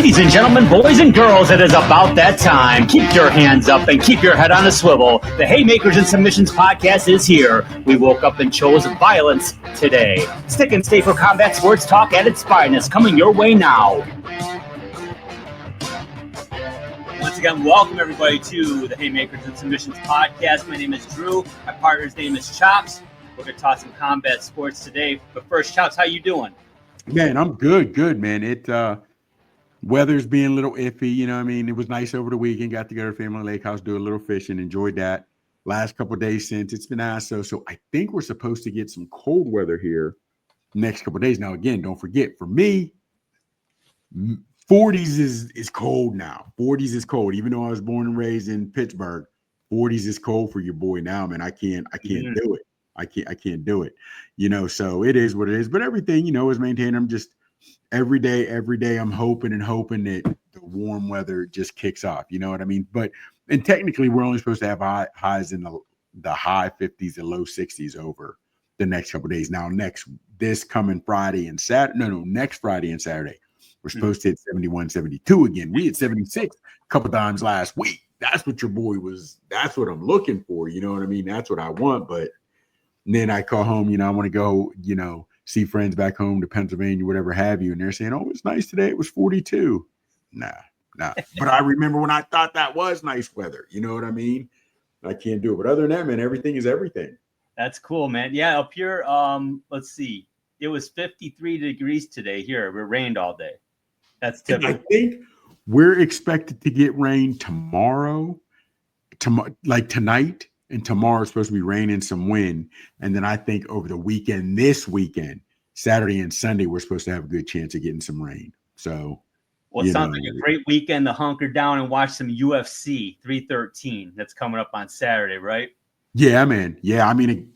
Ladies and gentlemen, boys and girls, it is about that time. Keep your hands up and keep your head on a swivel. The Haymakers and Submissions podcast is here. We woke up and chose violence today. Stick and stay for combat sports talk at its finest, coming your way now. Once again, welcome everybody to the Haymakers and Submissions podcast. My name is Drew. My partner's name is Chops. We're going to talk some combat sports today. But first, Chops, how you doing? Man, I'm good, man. Weather's being a little iffy, you know what I mean? It was nice over the weekend. Got to go to Family Lake House, do a little fishing, enjoyed that. Last couple of days since, it's been nice. So I think we're supposed to get some cold weather here next couple of days. Now, again, don't forget, for me, 40s is cold now. 40s is cold. Even though I was born and raised in Pittsburgh, 40s is cold for your boy now, man. I can't do it. I can't do it. You know, so it is what it is. But everything, you know, is maintained. I'm just every day, I'm hoping that the warm weather just kicks off. You know what I mean? And technically, we're only supposed to have highs in the high 50s and low 60s over the next couple of days. Now, this coming Friday and Saturday. No, next Friday and Saturday, we're supposed to hit 71, 72 again. We hit 76 a couple times last week. That's what your boy was. That's what I'm looking for. You know what I mean? That's what I want. But then I call home, you know, I want to go, you know, see friends back home to Pennsylvania, whatever have you. And they're saying, oh, it's nice today. It was 42. Nah. But I remember when I thought that was nice weather. You know what I mean? I can't do it. But other than that, man, everything is everything. That's cool, man. Yeah, up here, let's see. It was 53 degrees today here. It rained all day. That's typical. I think we're expected to get rain tomorrow, like tonight. And tomorrow's supposed to be rain and some wind. And then I think over the weekend, this weekend, Saturday and Sunday, we're supposed to have a good chance of getting some rain. So, well, it sounds like a great weekend to hunker down and watch some UFC 313 that's coming up on Saturday, right? Yeah, man. Yeah, I mean,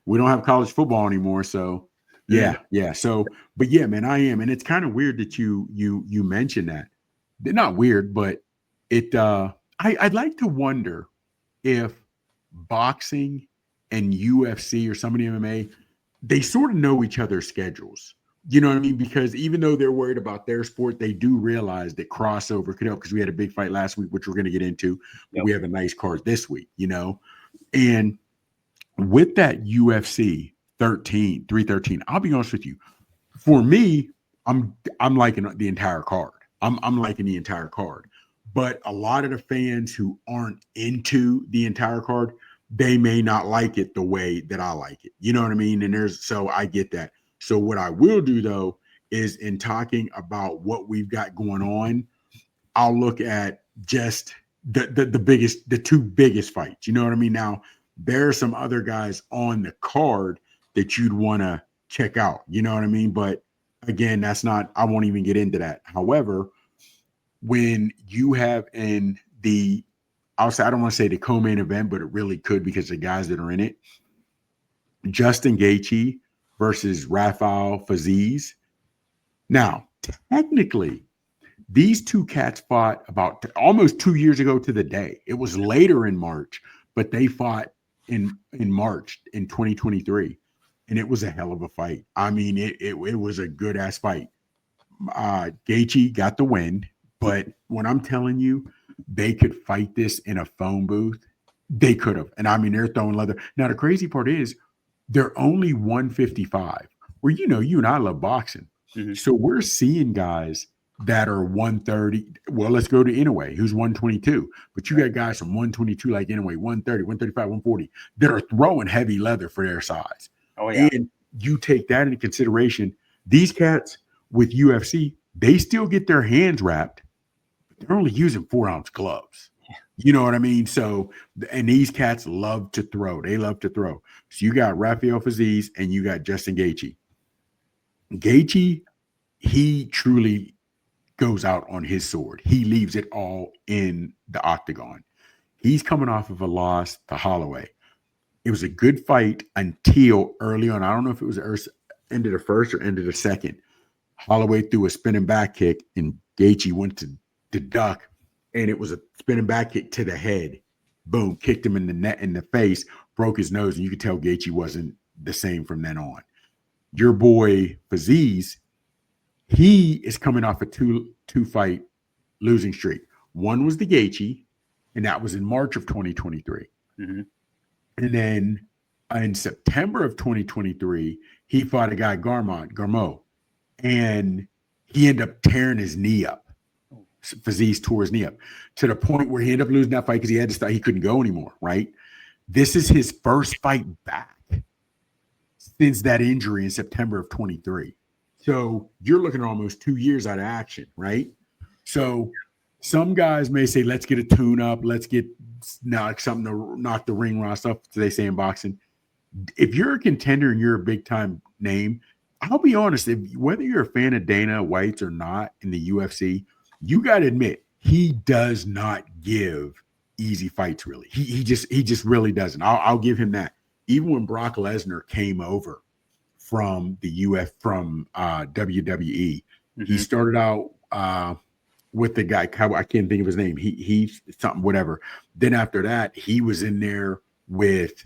we don't have college football anymore. So, yeah. So, but yeah, man, I am. And it's kind of weird that you mentioned that. They're not weird, but I'd like to wonder if boxing and UFC or somebody MMA, they sort of know each other's schedules. You know what I mean? Because even though they're worried about their sport, they do realize that crossover could help, because we had a big fight last week, which we're going to get into. But we have a nice card this week, you know? And with that UFC 313, I'll be honest with you. For me, I'm liking the entire card. I'm liking the entire card. But a lot of the fans who aren't into the entire card, they may not like it the way that I like it. You know what I mean? And so I get that. So what I will do, though, is in talking about what we've got going on, I'll look at just the two biggest fights. You know what I mean? Now, there are some other guys on the card that you'd want to check out. You know what I mean? But again, I won't even get into that. However, when you have I don't want to say the co-main event, but it really could, because the guys that are in it, Justin Gaethje versus Rafael Fiziev. Now, technically, these two cats fought about almost 2 years ago to the day. It was later in March, but they fought in March in 2023, and it was a hell of a fight. I mean, it was a good ass fight. Gaethje got the win. But when I'm telling you, they could fight this in a phone booth, they could have. And I mean, they're throwing leather. Now, the crazy part is they're only 155, where, you know, you and I love boxing. Mm-hmm. So we're seeing guys that are 130. Well, let's go to Inoue, who's 122. But you got guys from 122 like Inoue, 130, 135, 140, that are throwing heavy leather for their size. Oh, yeah. And you take that into consideration. These cats with UFC, they still get their hands wrapped. They're only using 4-ounce gloves. You know what I mean? So, and these cats love to throw. They love to throw. So you got Rafael Fiziev and you got Justin Gaethje. Gaethje, he truly goes out on his sword. He leaves it all in the octagon. He's coming off of a loss to Holloway. It was a good fight until early on. I don't know if it was end of the first or end of the second. Holloway threw a spinning back kick and Gaethje went to duck, and it was a spinning back kick to the head. Boom, kicked him in the face, broke his nose, and you could tell Gaethje wasn't the same from then on. Your boy Fiziev, he is coming off a two fight losing streak. One was the Gaethje, and that was in March of 2023. Mm-hmm. And then in September of 2023, he fought a guy, Garmo, and he ended up tearing his knee up. Fiziev tore his knee up to the point where he ended up losing that fight because he had to start. He couldn't go anymore, right? This is his first fight back since that injury in September of 23. So you're looking at almost 2 years out of action, right? So some guys may say, let's get a tune up. Let's get something to knock the ring rust up, they say in boxing. If you're a contender and you're a big time name, I'll be honest, whether you're a fan of Dana White's or not in the UFC, you got to admit, he does not give easy fights, really. He just really doesn't. I'll give him that. Even when Brock Lesnar came over from the WWE, mm-hmm. he started out with the guy, I can't think of his name. He something, whatever. Then after that, he was in there with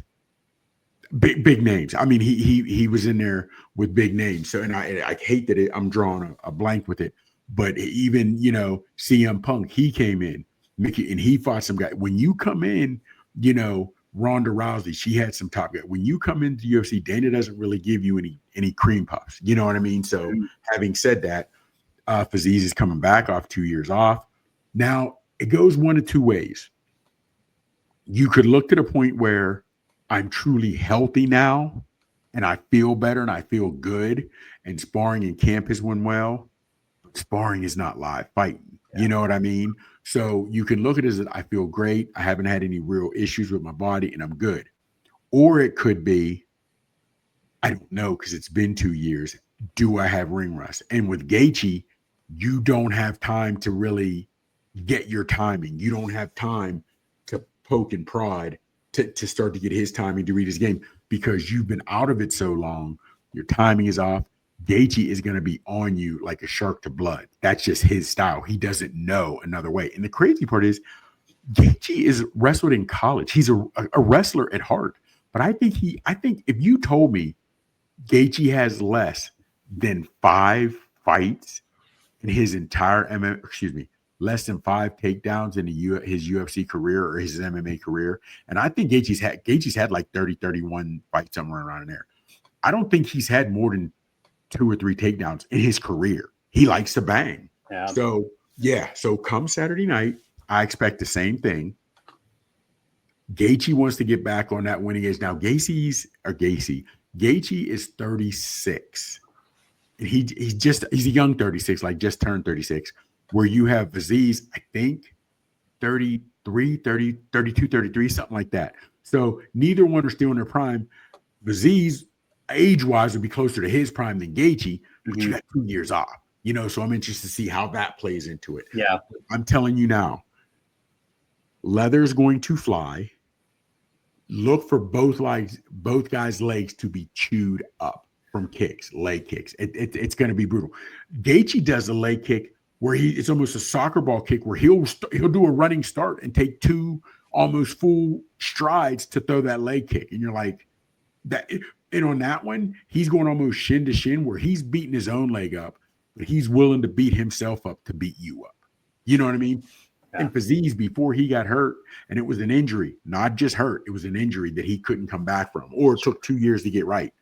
big names. I mean, he was in there with big names. So, and I hate that I'm drawing a blank with it. But even, CM Punk, he came in, Mickey, and he fought some guy. When you come in, Ronda Rousey, she had some top guy. When you come into UFC, Dana doesn't really give you any cream puffs. You know what I mean? So having said that, Fiziev is coming back off 2 years off. Now, it goes one of two ways. You could look to the point where I'm truly healthy now, and I feel better, and I feel good, and sparring in camp has went well. Sparring is not live fighting. Yeah. You know what I mean? So you can look at it as I feel great. I haven't had any real issues with my body and I'm good. Or it could be, I don't know, because it's been 2 years. Do I have ring rust? And with Gaethje, you don't have time to really get your timing. You don't have time to poke and prod to start to get his timing to read his game because you've been out of it so long. Your timing is off. Gaethje is going to be on you like a shark to blood. That's just his style. He doesn't know another way. And the crazy part is Gaethje is wrestled in college. He's a wrestler at heart. But I think if you told me Gaethje has less than 5 fights in his entire less than 5 takedowns in his UFC career or his MMA career. And I think Gaethje's had like 30, 31 fights somewhere around in there. I don't think he's had more than 2 or 3 takedowns in his career. He likes to bang. Yeah. So come Saturday night, I expect the same thing. Gaethje wants to get back on that winning edge. Now, Gaethje is 36. And he's a young 36, like just turned 36, where you have Fiziev, I think, 33, 30, 32, 33, something like that. So neither one are still in their prime. Fiziev, age-wise, would be closer to his prime than Gaethje, but you got 2 years off. So I'm interested to see how that plays into it. Yeah. I'm telling you now, leather's going to fly. Look for both guys' legs to be chewed up from kicks, leg kicks. It's going to be brutal. Gaethje does a leg kick where it's almost a soccer ball kick where he'll do a running start and take 2 almost full strides to throw that leg kick. And you're like, that. And on that one, he's going almost shin to shin where he's beating his own leg up, but he's willing to beat himself up to beat you up. You know what I mean? Yeah. And Fiziev, before he got hurt, and it was an injury, not just hurt, it was an injury that he couldn't come back from, or it took 2 years to get right.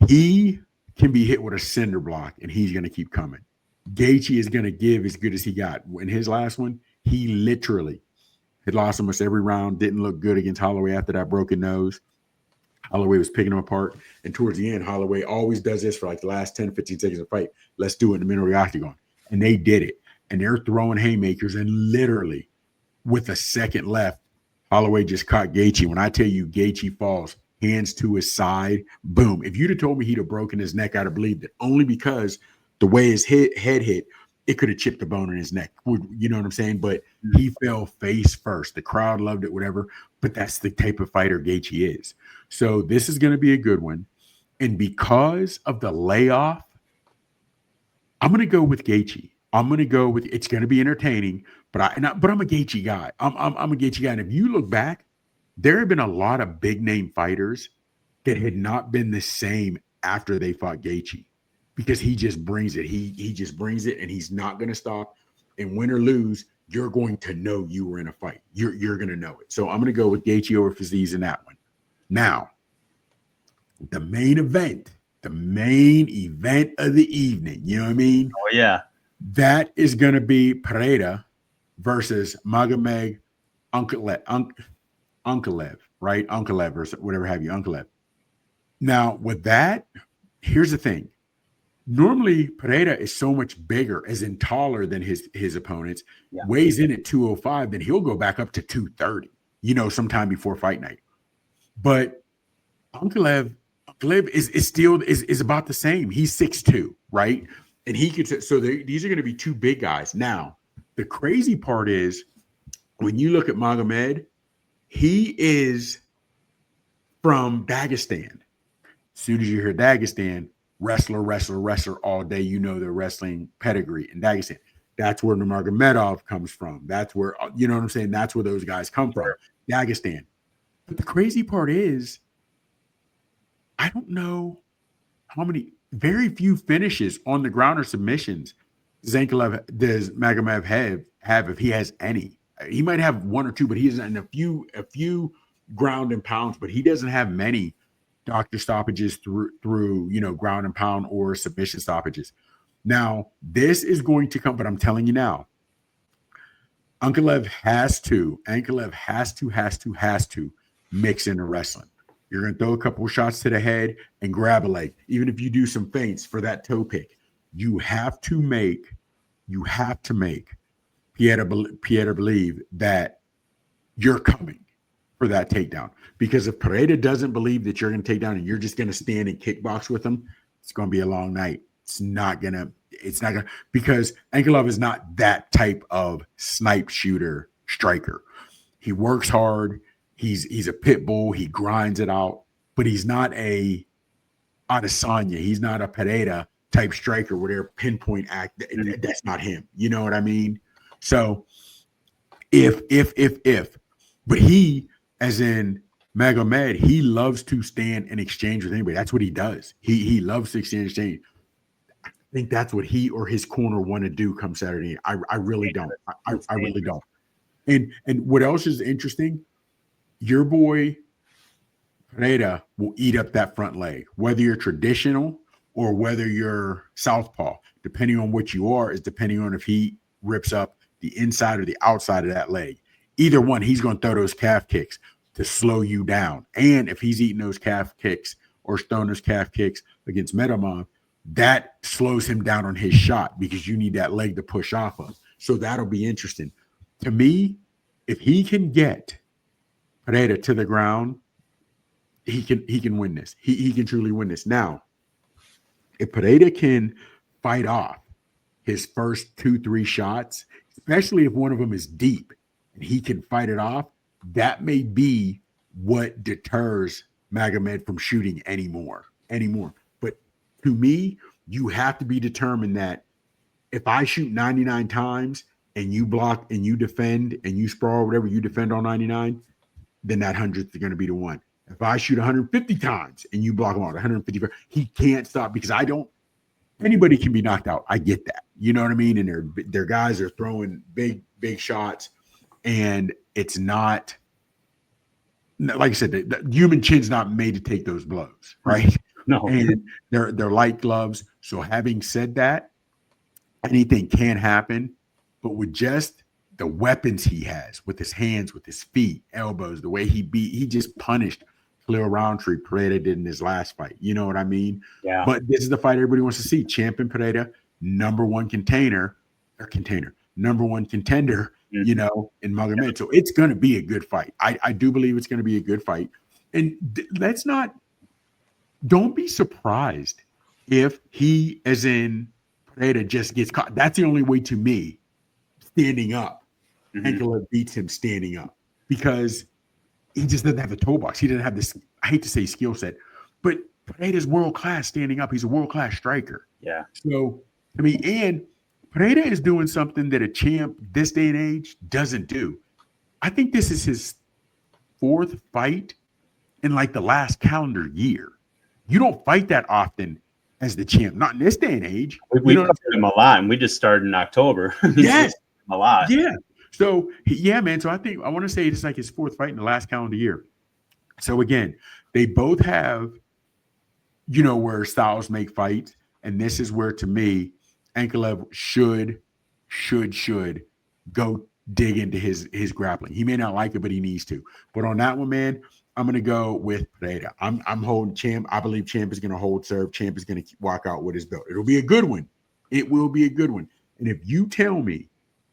He can be hit with a cinder block, and he's going to keep coming. Gaethje is going to give as good as he got. In his last one, he literally had lost almost every round, didn't look good against Holloway after that broken nose. Holloway was picking him apart. And towards the end, Holloway always does this for like the last 10, 15 seconds of the fight. Let's do it in the middle of the octagon. And they did it. And they're throwing haymakers. And literally, with a second left, Holloway just caught Gaethje. When I tell you Gaethje falls, hands to his side, boom. If you'd have told me he'd have broken his neck, I'd have believed it. Only because the way his head hit, it could have chipped a bone in his neck. You know what I'm saying? But he fell face first. The crowd loved it, whatever. But that's the type of fighter Gaethje is. So this is going to be a good one. And because of the layoff, I'm going to go with Gaethje. It's going to be entertaining, but I'm a Gaethje guy. I'm a Gaethje guy. And if you look back, there have been a lot of big name fighters that had not been the same after they fought Gaethje because he just brings it. He just brings it, and he's not going to stop. and win or lose, you're going to know you were in a fight. You're going to know it. So I'm going to go with Gaethje over Fiziev in that one. Now, the main event of the evening, you know what I mean? Oh, yeah. That is going to be Pereira versus Magomed Ankalaev, right? Ankalaev or whatever have you, Ankalaev. Now, with that, here's the thing. Normally, Pereira is so much bigger, as in taller than his opponents, weighs in at 205, then he'll go back up to 230, sometime before fight night. But Ankalaev is still about the same. He's 6'2", right? And he could, so these are going to be two big guys. Now, the crazy part is when you look at Magomed, he is from Dagestan. As soon as you hear Dagestan, wrestler all day, the wrestling pedigree in Dagestan. That's where Nurmagomedov comes from. That's where, you know what I'm saying? That's where those guys come from, Dagestan. But the crazy part is, I don't know how many, very few finishes on the ground or submissions does Magomed have if he has any. He might have one or two, but he has in a few ground and pounds, but he doesn't have many doctor stoppages through ground and pound or submission stoppages. Now, this is going to come, but I'm telling you now, Ankalaev has to mix into wrestling. You're going to throw a couple of shots to the head and grab a leg. Even if you do some feints for that toe pick, you have to make Pereira believe that you're coming for that takedown. Because if Pereira doesn't believe that you're going to take down and you're just going to stand and kickbox with him, it's going to be a long night. It's not going to, because Ankalaev is not that type of snipe shooter striker. He works hard. He's a pit bull. He grinds it out, but he's not a Adesanya. He's not a Pereira type striker where they're pinpoint act. That's not him. You know what I mean? So but he, as in Magomed, he loves to stand and exchange with anybody. That's what he does. He loves to exchange. I think that's what he or his corner want to do come Saturday. I really don't. I really don't. And what else is interesting? Your boy Pereira will eat up that front leg, whether you're traditional or whether you're southpaw. Depending on what you are, is depending on if he rips up the inside or the outside of that leg. Either one, he's going to throw those calf kicks to slow you down. And if he's eating those calf kicks or throwing those calf kicks against Magomed, that slows him down on his shot because you need that leg to push off of. So that'll be interesting. To me, if he can get Pereira to the ground, he can win this. He can truly win this. Now, if Pereira can fight off his first 2-3 shots, especially if one of them is deep and he can fight it off, that may be what deters Magomed from shooting anymore. But to me, you have to be determined that if I shoot 99 times and you block and you defend and you sprawl, whatever you defend on 99, then that 100th is going to be the one. If I shoot 150 times and you block him out 150, he can't stop because anybody can be knocked out. I get that. You know what I mean? And their guys are throwing big shots, and it's not, like I said, the human chin's not made to take those blows, right? No. And they're light gloves. So having said that, anything can happen, but with just the weapons he has, with his hands, with his feet, elbows, the way he just punished Khalil Roundtree, Pereira did in his last fight. You know what I mean? Yeah. But this is the fight everybody wants to see. Champion Pereira, number one contender, number one contender, in Magomed. So it's going to be a good fight. I do believe it's going to be a good fight. And don't be surprised if he, as in Pereira, just gets caught. That's the only way to me, standing up. Ankalaev beats him standing up because he just doesn't have the toe box. He doesn't have this, I hate to say skill set, but Pereira's world-class standing up. He's a world-class striker. Yeah. So, and Pereira is doing something that a champ this day and age doesn't do. I think this is his 4th fight in like the last calendar year. You don't fight that often as the champ, not in this day and age. We played him a lot, and we just started in October. Yes. a lot. Yeah. So yeah, man. So I want to say it's like his 4th fight in the last calendar year. So again, they both have, where styles make fights, and this is where, to me, Ankalaev should go dig into his grappling. He may not like it, but he needs to. But on that one, man, I'm gonna go with Pereira. I'm holding Champ. I believe Champ is gonna hold serve. Champ is gonna walk out with his belt. It'll be a good one. It will be a good one. And if you tell me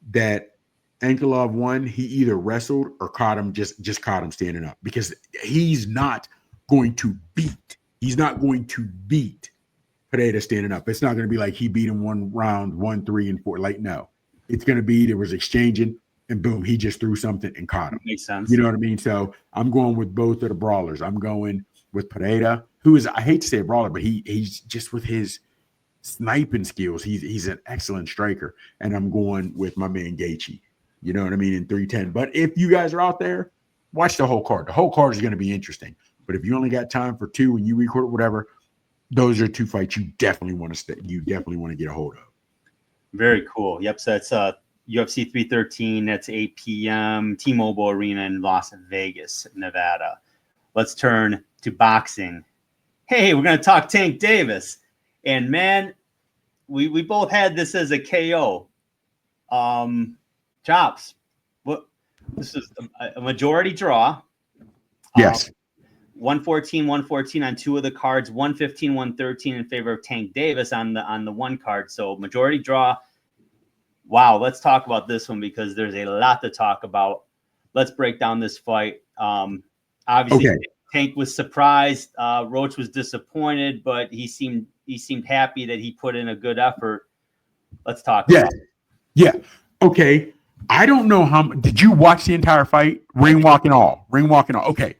that Ankalaev won, he either wrestled or caught him, just caught him standing up, because he's not going to beat Pereira standing up. It's not going to be like he beat him 1 round, 1, 3, and 4. Like, no, it's going to be there was exchanging, and boom, he just threw something and caught him. Makes sense. You know what I mean? So I'm going with both of the brawlers. I'm going with Pereira, who is, I hate to say a brawler, but he's just, with his sniping skills, he's an excellent striker. And I'm going with my man Gaethje. You know what I mean? In 310. But if you guys are out there, watch the whole card. The whole card is going to be interesting. But if you only got time for 2 and you record whatever, those are 2 fights you definitely want to get a hold of. Very cool. Yep. So that's UFC 313. That's 8 p.m. T-Mobile Arena in Las Vegas, Nevada. Let's turn to boxing. Hey, we're going to talk Tank Davis. And man, we both had this as a KO. Chops. This is a majority draw. Yes. 114 on 2 of the cards, 115-113 in favor of Tank Davis on the 1 card. So majority draw. Wow, let's talk about this one because there's a lot to talk about. Let's break down this fight. Obviously, okay. Tank was surprised. Roach was disappointed, but he seemed happy that he put in a good effort. Let's talk. Yeah. Yeah. Okay. I don't know did you watch the entire fight? Ring walk and all. Okay.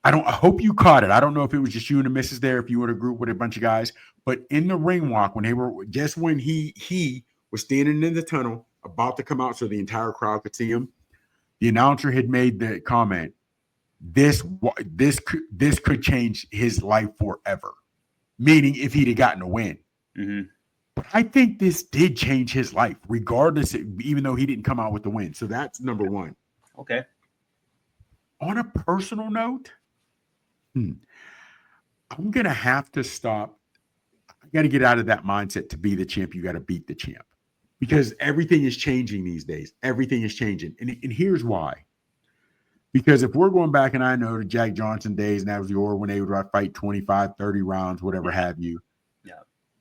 I hope you caught it. I don't know if it was just you and the missus there, if you were in a group with a bunch of guys, but in the ring walk, when he was standing in the tunnel about to come out so the entire crowd could see him, the announcer had made the comment, this could change his life forever. Meaning if he'd have gotten a win. Mm-hmm. But I think this did change his life, regardless, even though he didn't come out with the win. So that's number 1. Okay. On a personal note, I'm going to have to stop. I got to get out of that mindset to be the champ. You got to beat the champ, because everything is changing these days. Everything is changing. And here's why. Because if we're going back, and I know the Jack Johnson days, and that was the order when they would fight 25, 30 rounds, whatever have you. Yeah.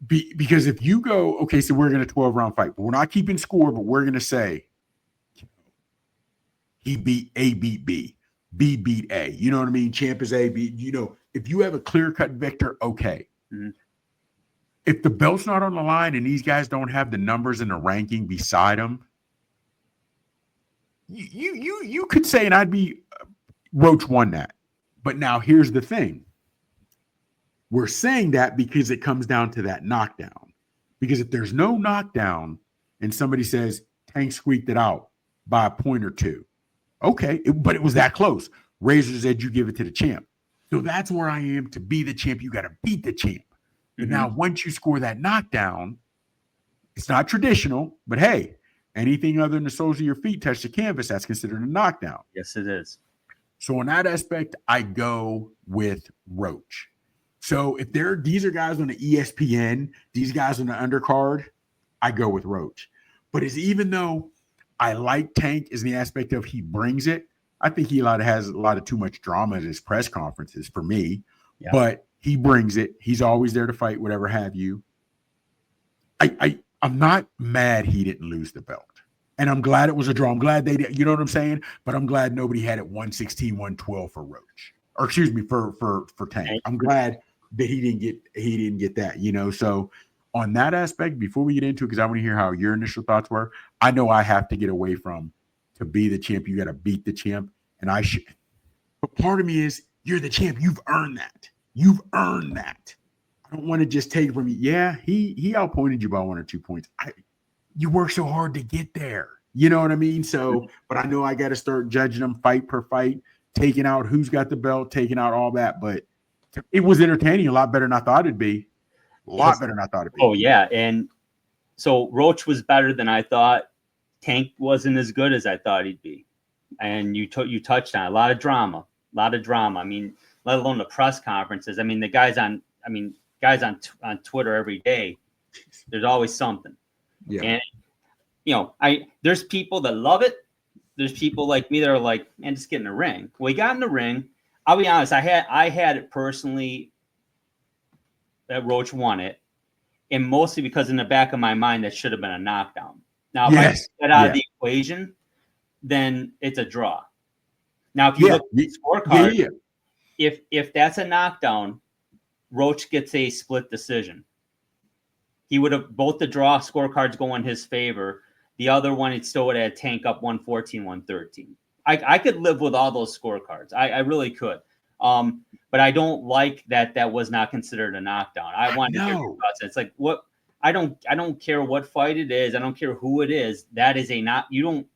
Because if you go, okay, so we're going to 12-round fight, but we're not keeping score, but we're going to say he beat A, beat B, B beat A. You know what I mean? Champ is A, B. If you have a clear-cut victor, okay. Mm-hmm. If the belt's not on the line and these guys don't have the numbers and the ranking beside them, you could say, and I'd be, Roach won that. But now here's the thing. We're saying that because it comes down to that knockdown. Because if there's no knockdown and somebody says Tank squeaked it out by a point or 2, okay, but it was that close. Razor's edge, you give it to the champ. So that's where I am. To be the champ, you got to beat the champ. But now once you score that knockdown, it's not traditional, but hey, anything other than the soles of your feet touch the canvas, that's considered a knockdown. Yes, it is. So in that aspect, I go with Roach. So if these are guys on the ESPN, these guys on the undercard, I go with Roach. But even though I like Tank is the aspect of he brings it, I think he has a lot of too much drama at his press conferences for me. Yeah. But he brings it. He's always there to fight, whatever have you. I'm not mad he didn't lose the belt. And I'm glad it was a draw. I'm glad they did, you know what I'm saying? But I'm glad nobody had it 116, 112 for Roach. Or excuse me, for Tank. I'm glad that he didn't get that, So on that aspect, before we get into it, because I want to hear how your initial thoughts were, I know I have to get away from to be the champ. You got to beat the champ. And I should. But part of me is, you're the champ. You've earned that. You've earned that. I don't want to just take it from you. Yeah, he outpointed you by 1 or 2 points. You work so hard to get there. You know what I mean? So, but I know I got to start judging them fight per fight, taking out who's got the belt, taking out all that. But it was entertaining, a lot better than I thought it'd be. A lot better than I thought it'd be. Oh, yeah. And so Roach was better than I thought. Tank wasn't as good as I thought he'd be. And you touched on a lot of drama. I mean, let alone the press conferences. I mean, the guys on Twitter every day, there's always something. Yeah. And, you know, there's people that love it. There's people like me that are like, man, just get in the ring. Well, he got in the ring. I'll be honest. I had it personally that Roach won it. And mostly because in the back of my mind, that should have been a knockdown. Now, if I take that out of the equation, then it's a draw. Now, if you look at the scorecard, if that's a knockdown, Roach gets a split decision. He would have both the draw scorecards go in his favor. The other one, it still would have Tank up 114, 113. I could live with all those scorecards. I really could. But I don't like that was not considered a knockdown. I want to hear your thoughts. It's like what I don't care what fight it is. I don't care who it is. That is a not. You don't.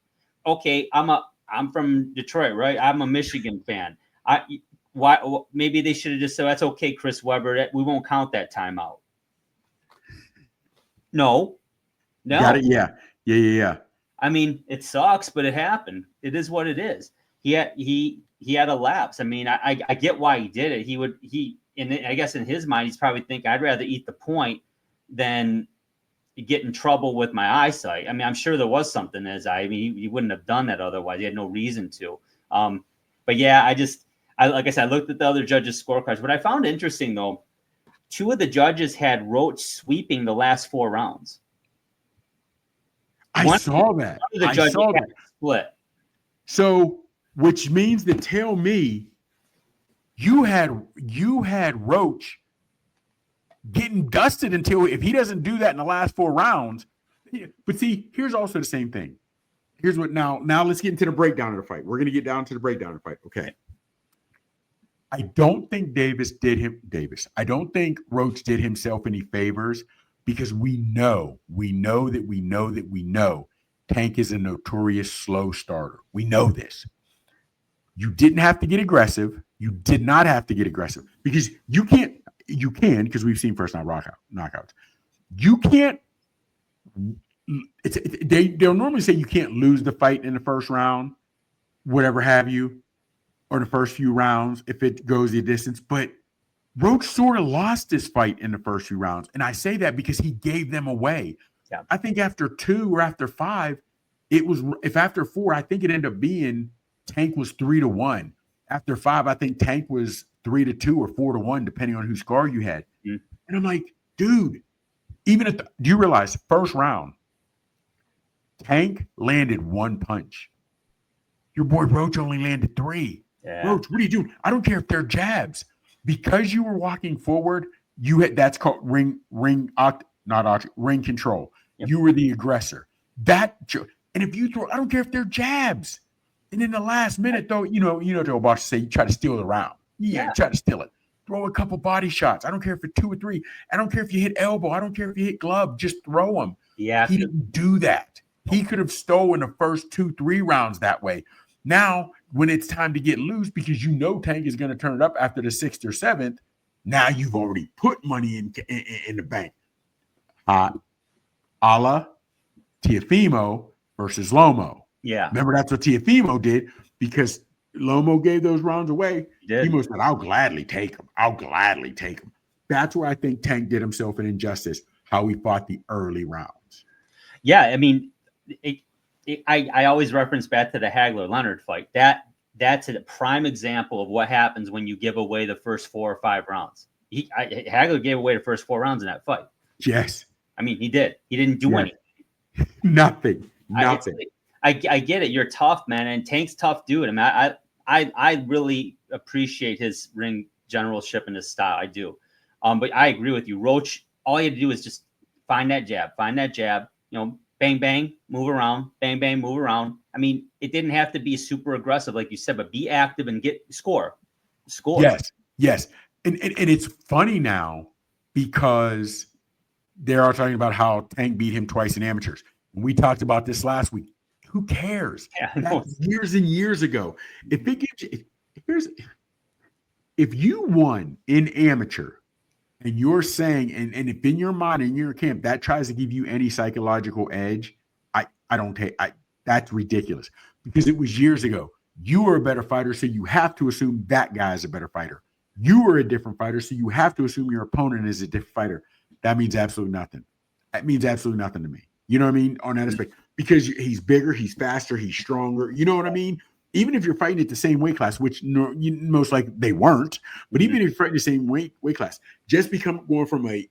Okay, I'm from Detroit, right? I'm a Michigan fan. Maybe they should have just said that's okay, Chris Webber. We won't count that timeout. No. Got it. Yeah. I mean, it sucks, but it happened. It is what it is. He had a lapse. I mean, I get why he did it. I guess in his mind, he's probably thinking, I'd rather eat the point than get in trouble with my eyesight. I mean, I'm sure there was something in his eye. I mean, he wouldn't have done that otherwise. He had no reason to. But yeah, like I said, I looked at the other judges' scorecards. What I found interesting, though, 2 of the judges had Roach sweeping the last 4 rounds. I saw that. Split. So, which means to tell me you had Roach getting dusted until if he doesn't do that in the last 4 rounds. But see, here's also the same thing. Here's what now let's get into the breakdown of the fight. We're going to get down to the breakdown of the fight. Okay. I don't think I don't think Roach did himself any favors because we know Tank is a notorious slow starter. We know this. You didn't have to get aggressive. You did not have to get aggressive because you can because we've seen first round knockouts. You can't. They'll normally say you can't lose the fight in the first round, whatever have you, or the first few rounds if it goes the distance. But Roach sort of lost this fight in the first few rounds, and I say that because he gave them away. Yeah. I think after 2 or after 5, it was. If after 4, I think it ended up being Tank was 3-1. After 5, I think Tank was 3-2 or 4-1, depending on whose scar you had. Mm. And I'm like, dude, do you realize first round, Tank landed 1 punch. Your boy Roach only landed 3. Yeah. Roach, what are you doing? I don't care if they're jabs. Because you were walking forward, that's called ring control. Yep. You were the aggressor. And if you throw, I don't care if they're jabs. And in the last minute, though, Joe Bosch say you try to steal the round. Yeah, try to steal it. Throw a couple body shots. I don't care if it's 2 or 3. I don't care if you hit elbow. I don't care if you hit glove. Just throw them. Yeah, he didn't do that. He could have stolen the first 2-3 rounds that way. Now, when it's time to get loose, because Tank is going to turn it up after the 6th or 7th, now you've already put money in the bank. A la Teofimo versus Lomo. Yeah. Remember, that's what Teofimo did because Lomo gave those rounds away. Teofimo said, I'll gladly take them. That's where I think Tank did himself an injustice, how he fought the early rounds. Yeah, I mean, I always reference back to the Hagler-Leonard fight. That's a prime example of what happens when you give away the first 4 or 5 rounds. Hagler gave away the first 4 rounds in that fight. Yes. I mean, he did. He didn't do anything. Nothing. I get it. You're tough, man, and Tank's tough dude. I mean, I really appreciate his ring generalship and his style. I do. But I agree with you. Roach, all you had to do is just find that jab. Bang, bang, move around. Bang, bang, move around. I mean, it didn't have to be super aggressive, like you said, but be active and score. Yes. And it's funny now because they're all talking about how Tank beat him twice in amateurs. And we talked about this last week. Who cares? Yeah, that's years and years ago. If you won in amateur and you're saying, and if in your mind, in your camp, that tries to give you any psychological edge, I That's ridiculous because it was years ago. You were a better fighter, so you have to assume that guy is a better fighter. You were a different fighter, so you have to assume your opponent is a different fighter. That means absolutely nothing. That means absolutely nothing to me. You know what I mean? On that aspect, because he's bigger, he's faster, he's stronger. You know what I mean? Even if you're fighting at the same weight class, which most likely they weren't, but even if you're fighting the same weight class, just going from a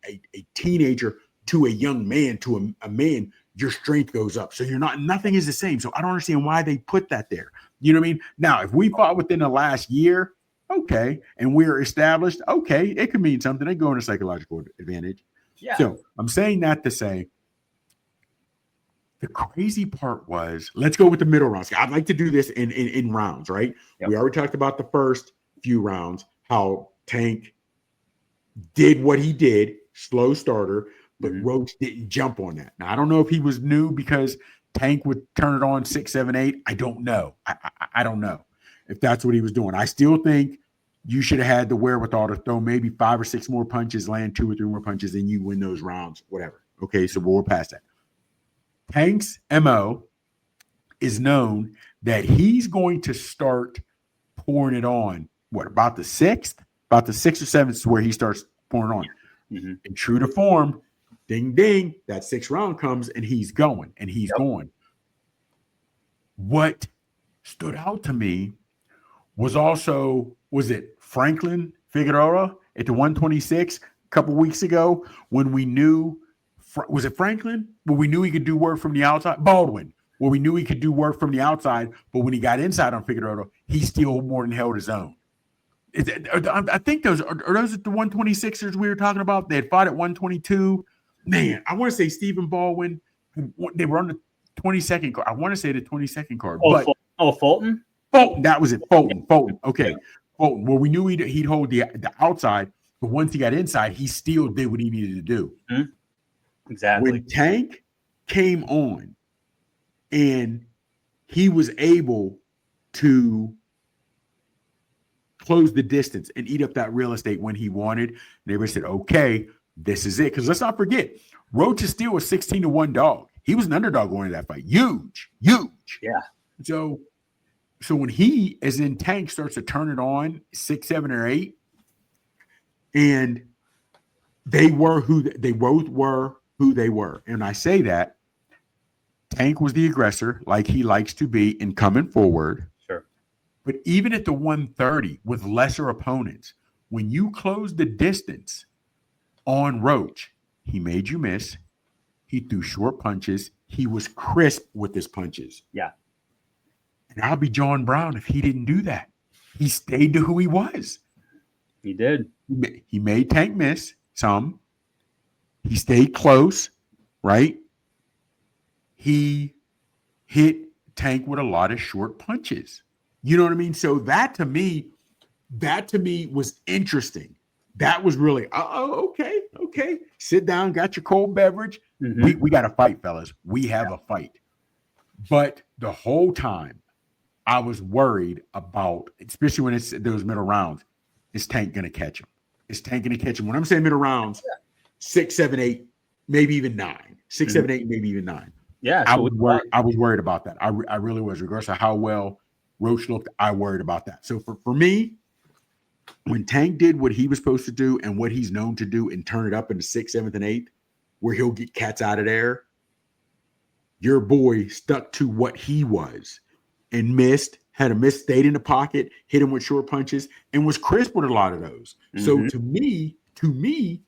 teenager to a young man to a man, your strength goes up. So nothing is the same. So I don't understand why they put that there. You know what I mean? Now, if we fought within the last year, okay, and we're established, okay, it could mean something. They go in a psychological advantage. Yeah. So I'm saying that to say, the crazy part was, let's go with the middle rounds. I'd like to do this in rounds, right? Yep. We already talked about the first few rounds, how Tank did what he did, slow starter, but Roach didn't jump on that. Now, I don't know if he was new because Tank would turn it on 6, 7, 8. I don't know. I don't know if that's what he was doing. I still think you should have had the wherewithal to throw maybe 5 or 6 more punches, land 2 or 3 more punches, and you win those rounds, whatever. Okay, so we're past that. Tank's MO is known that he's going to start pouring it on. What, about the 6th? About the 6th or 7th is where he starts pouring on. Mm-hmm. And true to form, ding, ding, that 6th round comes and he's going. Going. What stood out to me was it Franklin Figueroa at the 126 a couple weeks ago when we knew, was it Franklin? Well, we knew he could do work from the outside. Baldwin, where we knew he could do work from the outside, but when he got inside on Figueroa, he still more than held his own. I think those are those the 126ers we were talking about. They had fought at 122. Man, I want to say Stephen Baldwin. They were on the 22nd card. I want to say the 22nd card. Fulton? Fulton, that was it. Fulton. Okay. Yeah. Fulton. Well, we knew he'd hold the outside, but once he got inside, he still did what he needed to do. Mm-hmm. Exactly. When Tank came on and he was able to close the distance and eat up that real estate when he wanted, they said, okay, this is it. Because let's not forget, Roach is still a 16-1 dog. He was an underdog going into that fight. Huge. Yeah. So when he, as in Tank, starts to turn it on 6, 7, or 8, and they both were who they were. And I say that Tank was the aggressor, like he likes to be in coming forward. Sure. But even at the 130 with lesser opponents, when you close the distance on Roach, he made you miss. He threw short punches. He was crisp with his punches. Yeah. And I'll be John Brown if he didn't do that. He stayed to who he was. He did. He made Tank miss some. He stayed close, right? He hit Tank with a lot of short punches. You know what I mean? So that to me was interesting. That was really, okay. Sit down, got your cold beverage. Mm-hmm. We got a fight, fellas. We have a fight. But the whole time, I was worried about, especially when it's those middle rounds, is Tank going to catch him? Is Tank going to catch him? When I'm saying middle rounds, 6, 7, 8, maybe even 9. 6, 7, 8, maybe even 9. Yeah. I was worried about that. I really was. Regardless of how well Roach looked, I worried about that. So for me, when Tank did what he was supposed to do and what he's known to do and turn it up into 6th, 7th, and 8th, where he'll get cats out of there, your boy stuck to what he was and had a miss, stayed in the pocket, hit him with short punches, and was crisp with a lot of those. Mm-hmm. So to me,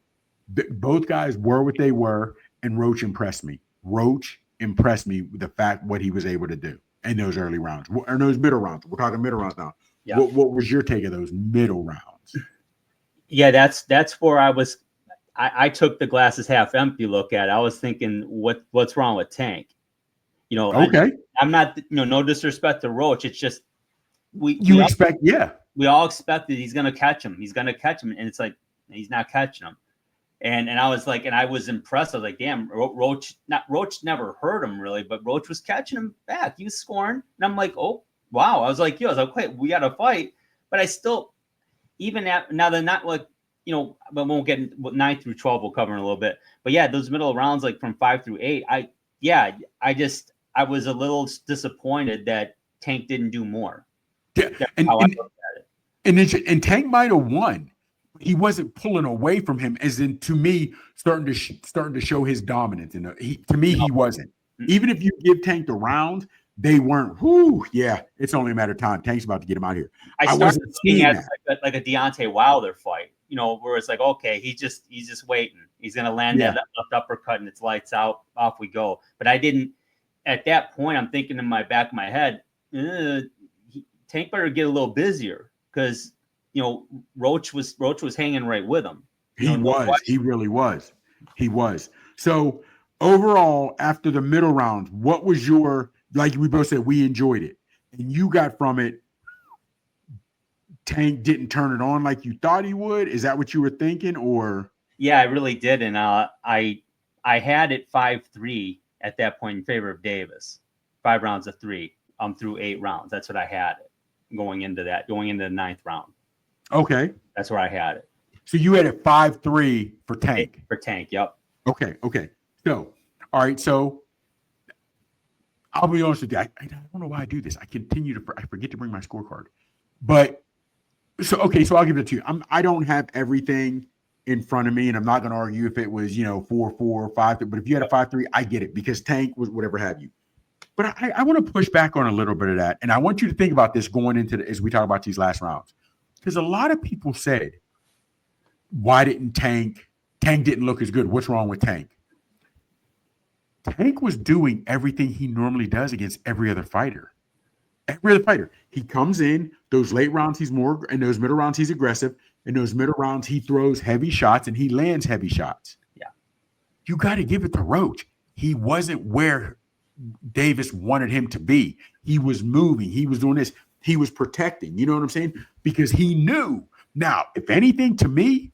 both guys were what they were, and Roach impressed me. Roach impressed me with the fact what he was able to do in those early rounds, or those middle rounds. We're talking middle rounds now. Yeah. What was your take of those middle rounds? Yeah, that's where I was. I took the glasses half empty look at it. I was thinking, what's wrong with Tank? You know, okay. I'm not, no disrespect to Roach. It's just we all expected he's going to catch him. He's going to catch him, and it's like he's not catching him. And I was like, and I was impressed. I was like, damn, Roach never hurt him really, but Roach was catching him back. He was scoring, and I'm like, oh wow. I was like, wait, we got to fight. But I still, even now they're not like, but won't get 9 through 12. We'll cover in a little bit. But yeah, those middle rounds, like from 5 through 8, I was a little disappointed that Tank didn't do more. Yeah, and Tank might have won. He wasn't pulling away from him, as in, to me, starting to show his dominance. He wasn't. Even if you give Tank the round, they weren't. Whoo, yeah, it's only a matter of time. Tank's about to get him out here. I wasn't looking at like a Deontay Wilder fight, where it's like, okay, he's just waiting. He's gonna land that left uppercut and it's lights out, off we go. But I didn't. At that point, I'm thinking in my back of my head, Tank better get a little busier because Roach was hanging right with him. He really was. He was. So overall, after the middle round, what was your, like we both said, we enjoyed it, and you got from it, Tank didn't turn it on like you thought he would? Is that what you were thinking? Or yeah, I really did, and I had it 5-3 at that point in favor of Davis. 5 rounds of 3 through 8 rounds. That's what I had it going into the 9th round. Okay, that's where I had it. So you had it 5-3 for Tank. For Tank, yep. Okay. So, all right. So I'll be honest with you. I don't know why I do this. I forget to bring my scorecard. But so I'll give it to you. I don't have everything in front of me, and I'm not going to argue if it was 4-4, 5. But if you had a 5-3, I get it because Tank was whatever have you. But I want to push back on a little bit of that, and I want you to think about this going into as we talk about these last rounds, because a lot of people said, "Why didn't Tank didn't look as good? What's wrong with Tank?" Tank was doing everything he normally does against every other fighter. He comes in those late rounds, he's more, in those middle rounds, he's aggressive. In those middle rounds, he throws heavy shots and he lands heavy shots. Yeah. You got to give it to Roach. He wasn't where Davis wanted him to be. He was moving. He was doing this. He was protecting. You know what I'm saying? Because he knew. Now, if anything, to me,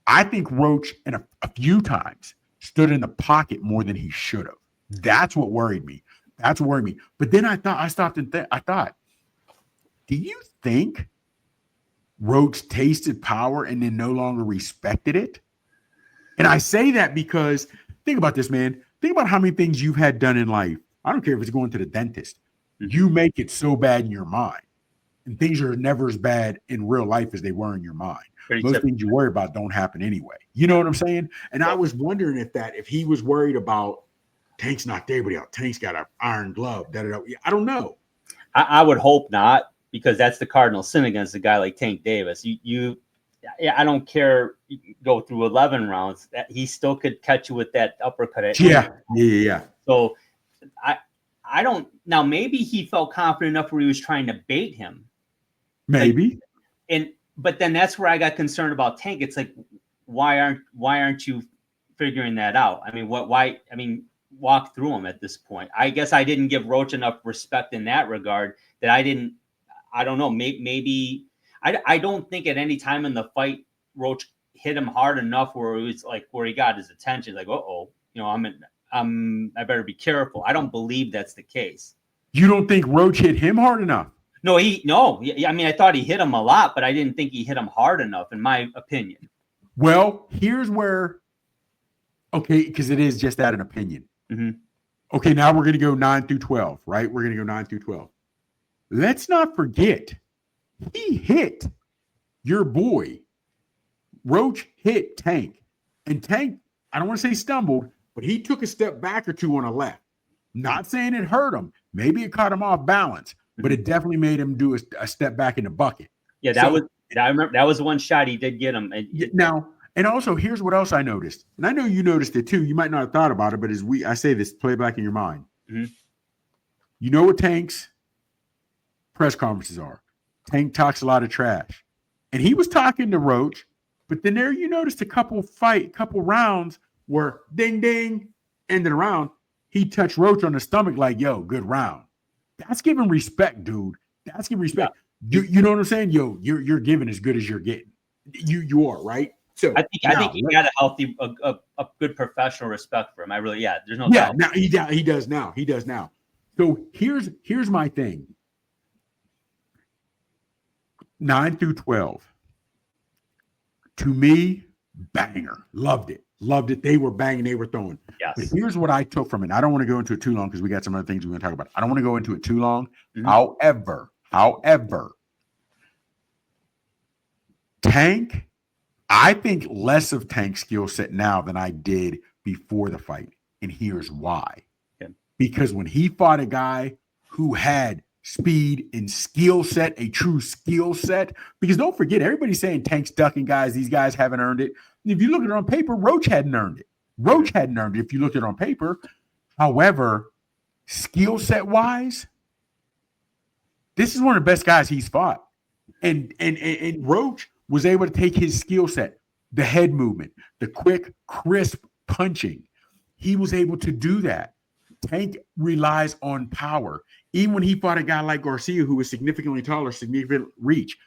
I think Roach a few times stood in the pocket more than he should have. That's what worried me. But then I stopped and thought, do you think Roach tasted power and then no longer respected it? And I say that because think about this, man. Think about how many things you've had done in life. I don't care if it's going to the dentist. You make it so bad in your mind. And things are never as bad in real life as they were in your mind. Most things you worry about don't happen anyway. You know what I'm saying? And I was wondering if he was worried about Tank's not there, but Tank's got an iron glove. I don't know. I would hope not, because that's the cardinal sin against a guy like Tank Davis. I don't care. You go through 11 rounds, that he still could catch you with that uppercut. Yeah. So I don't. Now maybe he felt confident enough where he was trying to bait him. Maybe. But then that's where I got concerned about Tank. It's like, why aren't you figuring that out? I mean, why? I mean, walk through him at this point. I guess I didn't give Roach enough respect in that regard that I don't know. Maybe I don't think at any time in the fight Roach hit him hard enough where it was like where he got his attention. Like, I better be careful. I don't believe that's the case. You don't think Roach hit him hard enough? No. I mean, I thought he hit him a lot, but I didn't think he hit him hard enough, in my opinion. Well, here's where, because it is just that, an opinion. Mm-hmm. Okay, now we're going to go 9 through 12, right? We're going to go 9 through 12. Let's not forget, he hit your boy. Roach hit Tank. And Tank, I don't want to say stumbled, but he took a step back or two on the left. Not saying it hurt him. Maybe it caught him off balance, but it definitely made him do a step back in the bucket. Yeah, I remember that was the one shot he did get him. And also, here's what else I noticed. And I know you noticed it too. You might not have thought about it, but I say this, play it back in your mind. Mm-hmm. You know what Tank's press conferences are. Tank talks a lot of trash. And he was talking to Roach, but then there you noticed a couple rounds where ding, ding, ended the round. He touched Roach on the stomach like, yo, good round. That's giving respect, dude. That's giving respect. Yeah. You know what I'm saying? Yo, you're giving as good as you're getting. You are, right? So I think he got a good professional respect for him. There's no doubt. Now he does now. So here's my thing. 9 through 12. To me, banger. Loved it. Loved it. They were banging, they were throwing. Yes. But here's what I took from it. I don't want to go into it too long because we got some other things we're going to talk about. I don't want to go into it too long. Mm-hmm. However, Tank, I think less of Tank's skill set now than I did before the fight. And here's why. Okay. Because when he fought a guy who had speed and skill set, a true skill set, because don't forget, everybody's saying Tank's ducking guys. These guys haven't earned it. And if you look at it on paper, Roach hadn't earned it. If you look at it on paper. However, skill set wise, this is one of the best guys he's fought. And Roach was able to take his skill set, the head movement, the quick, crisp punching. He was able to do that. Tank relies on power. Even when he fought a guy like Garcia, who was significantly taller, significant reach,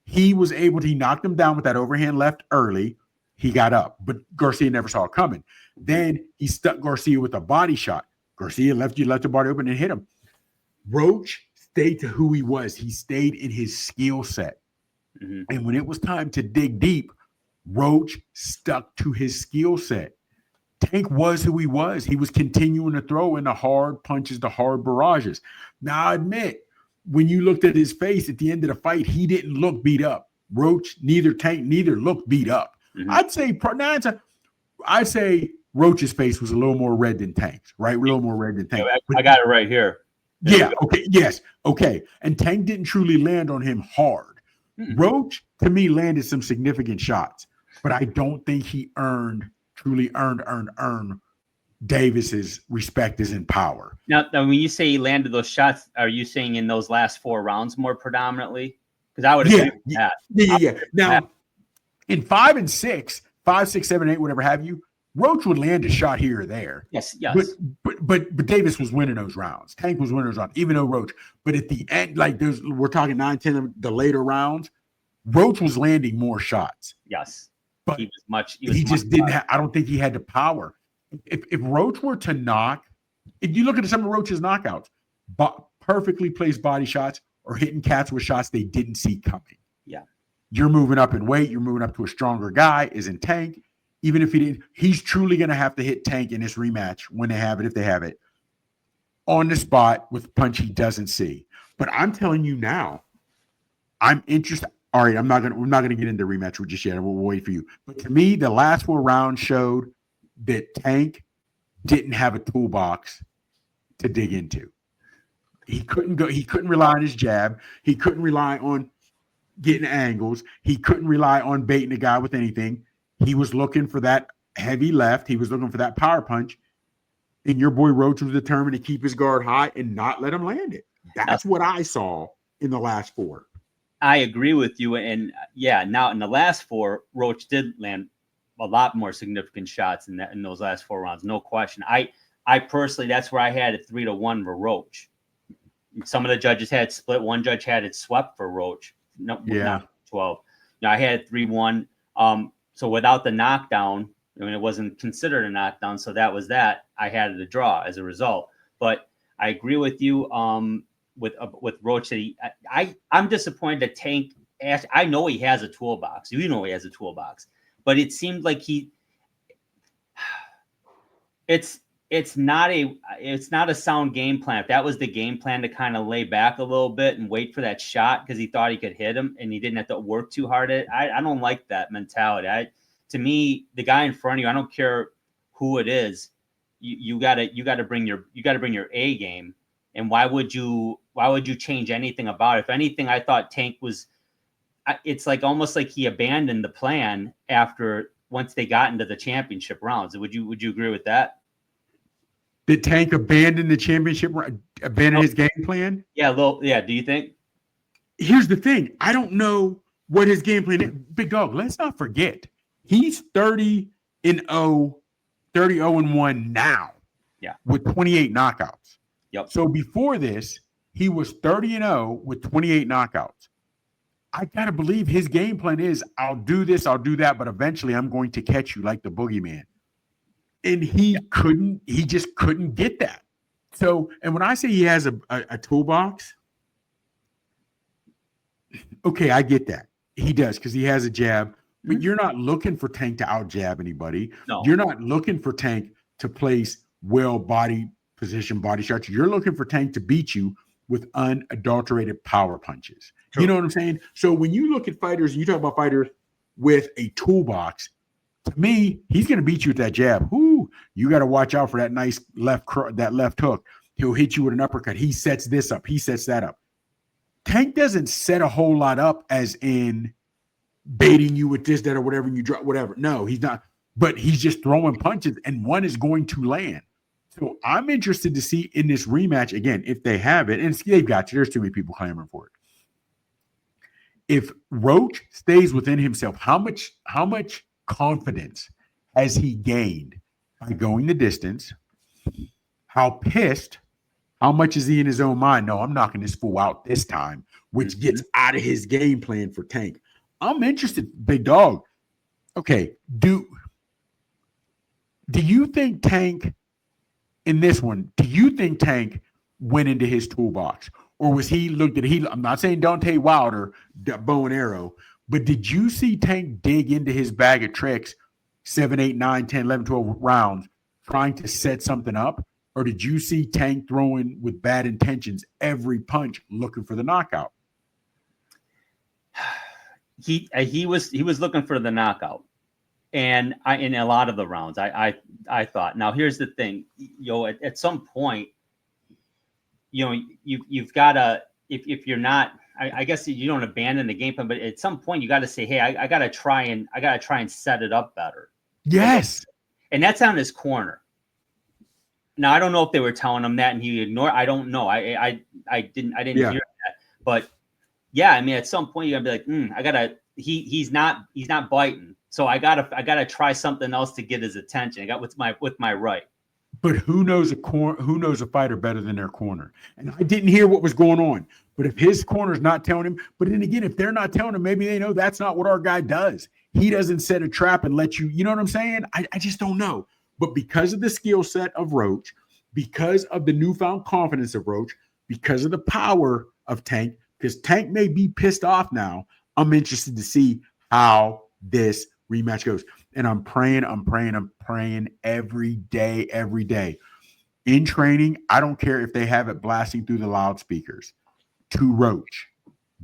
he knocked him down with that overhand left early. He got up, but Garcia never saw it coming. Then he stuck Garcia with a body shot. Garcia left the body open and hit him. Roach stayed to who he was. He stayed in his skill set. Mm-hmm. And when it was time to dig deep, Roach stuck to his skill set. Tank was who he was. He was continuing to throw in the hard punches, the hard barrages. Now, I admit, when you looked at his face at the end of the fight, he didn't look beat up. Roach, Tank looked beat up. Mm-hmm. I'd say Roach's face was a little more red than Tank's, right? A little more red than Tank. Yeah, I got it right here. Yeah. Okay. Yes. Okay. And Tank didn't truly land on him hard. Mm-hmm. Roach, to me, landed some significant shots, but I don't think he truly earned Davis's respect is in power. Now, when you say he landed those shots, are you saying in those last 4 rounds more predominantly? Because I would agree with that. Yeah. Now, in 5 and 6, 5, 6, 7, 8, whatever have you, Roach would land a shot here or there. Yes. But Davis was winning those rounds. Tank was winning those rounds, even though Roach. But at the end, we're talking 9, 10 of the later rounds, Roach was landing more shots. Yes. But he just didn't have, I don't think he had the power. If Roach were to knock, if you look at some of Roach's knockouts, perfectly placed body shots or hitting cats with shots they didn't see coming. Yeah. You're moving up in weight. You're moving up to a stronger guy. Isn't Tank. Even if he didn't, he's truly going to have to hit Tank in this rematch when they have it, if they have it, on the spot with a punch he doesn't see. But I'm telling you now, I'm interested. All right, we're not going to get into the rematch just yet. We'll wait for you. But to me, the last 4 rounds showed that Tank didn't have a toolbox to dig into. He couldn't rely on his jab. He couldn't rely on getting angles. He couldn't rely on baiting a guy with anything. He was looking for that heavy left. He was looking for that power punch. And your boy Roach was determined to keep his guard high and not let him land it. That's what I saw in the last 4. I agree with you. And now in the last 4, Roach did land a lot more significant shots in those last 4 rounds. No question. I personally, that's where I had it 3-1 for Roach. Some of the judges had split. One judge had it swept for Roach. No, not 12. I had it 3-1. So without the knockdown, it wasn't considered a knockdown. So that was that. I had it a draw as a result. But I agree with you with Roach that I'm disappointed that Tank. I know he has a toolbox. You know he has a toolbox, but it seemed like it's not a sound game plan. If that was the game plan to kind of lay back a little bit and wait for that shot because he thought he could hit him and he didn't have to work too hard at it, I don't like that mentality. To me, the guy in front of you, I don't care who it is, you gotta bring your A game. And why would you change anything about it? If anything, I thought Tank was. It's like almost like he abandoned the plan once they got into the championship rounds. Would you agree with that? Did Tank abandon the championship? Abandon his game plan? Yeah, do you think? Here's the thing. I don't know what his game plan is. Big dog, let's not forget. He's 30-0, 30-0-1 now. Yeah. With 28 knockouts. Yep. So before this, he was 30-0 with 28 knockouts. I got to believe his game plan is, I'll do this, I'll do that, but eventually I'm going to catch you like the boogeyman. And he just couldn't get that. So, and when I say he has a toolbox, okay, I get that. He does, because he has a jab. But you're not looking for Tank to out jab anybody. No. You're not looking for Tank to place well body position body shots. You're looking for Tank to beat you with unadulterated power punches. True. You know what I'm saying? So when you look at fighters, you talk about fighters with a toolbox, to me, he's going to beat you with that jab. Ooh, you got to watch out for that nice left hook. He'll hit you with an uppercut. He sets this up. He sets that up. Tank doesn't set a whole lot up as in baiting you with this, that, or whatever, and you drop whatever. No, he's not. But he's just throwing punches, and one is going to land. So I'm interested to see in this rematch, again, if they have it, and they've got you. There's too many people clamoring for it. If Roach stays within himself, how much confidence has he gained by going the distance? How pissed? How much is he in his own mind? No, I'm knocking this fool out this time, which gets out of his game plan for Tank. I'm interested, big dog. Okay, do you think Tank in this one? Do you think Tank went into his toolbox, or was he looked at? I'm not saying Deontay Wilder, bow and arrow, but did you see Tank dig into his bag of tricks 7, 8, 9, 10, 11, 12 rounds trying to set something up? Or did you see Tank throwing with bad intentions every punch looking for the knockout? He was looking for the knockout. And in a lot of the rounds, I thought. Now here's the thing, at some point, you've got to, if you're not, I guess you don't abandon the game plan, but at some point you got to say, hey, I got to try and set it up better. Yes. And that's on his corner. Now I don't know if they were telling him that and he ignored. I don't know. I didn't hear that. But yeah, I mean, at some point you gotta be like, he's not biting. So I gotta try something else to get his attention. I got with my right. But who knows a fighter better than their corner? And I didn't hear what was going on. But if his corner's not telling him, but then again, if they're not telling him, maybe they know that's not what our guy does. He doesn't set a trap and let you know what I'm saying? I just don't know. But because of the skill set of Roach, because of the newfound confidence of Roach, because of the power of Tank, because Tank may be pissed off now, I'm interested to see how this rematch goes. And I'm praying every day. In training, I don't care if they have it blasting through the loudspeakers. To Roach,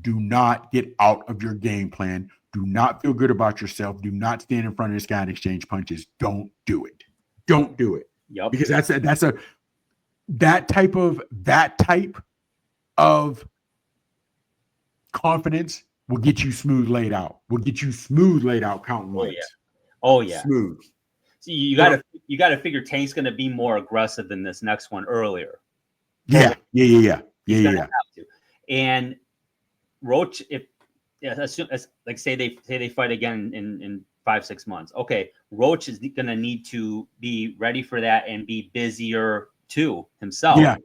do not get out of your game plan. Do not feel good about yourself. Do not stand in front of this guy and exchange punches. Don't do it. Don't do it. Yep. Because that type of confidence will get you smooth laid out. Counting ones. Oh yeah. Smooth. So you gotta figure Tank's gonna be more aggressive than this next one earlier. Yeah. And Roach, say they fight again in 5-6 months. Okay, Roach is going to need to be ready for that and be busier too himself. Yeah.